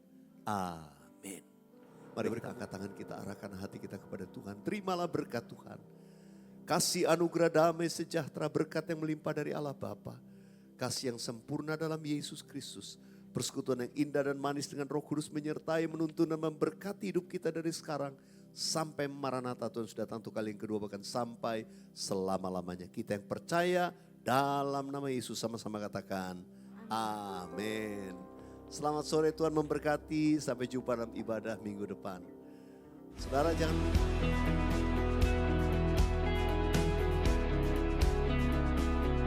amin. Mari kita angkat tangan kita, arahkan hati kita kepada Tuhan. Terimalah berkat Tuhan. Kasih anugerah damai sejahtera berkat yang melimpah dari Allah Bapa. Kasih yang sempurna dalam Yesus Kristus. Persekutuan yang indah dan manis dengan Roh Kudus menyertai, menuntun dan memberkati hidup kita dari sekarang sampai Maranatha Tuhan sudah datang untuk kali yang kedua, bahkan sampai selama-lamanya. Kita yang percaya dalam nama Yesus sama-sama katakan amin. Selamat sore, Tuhan memberkati. Sampai jumpa dalam ibadah minggu depan. Saudara jangan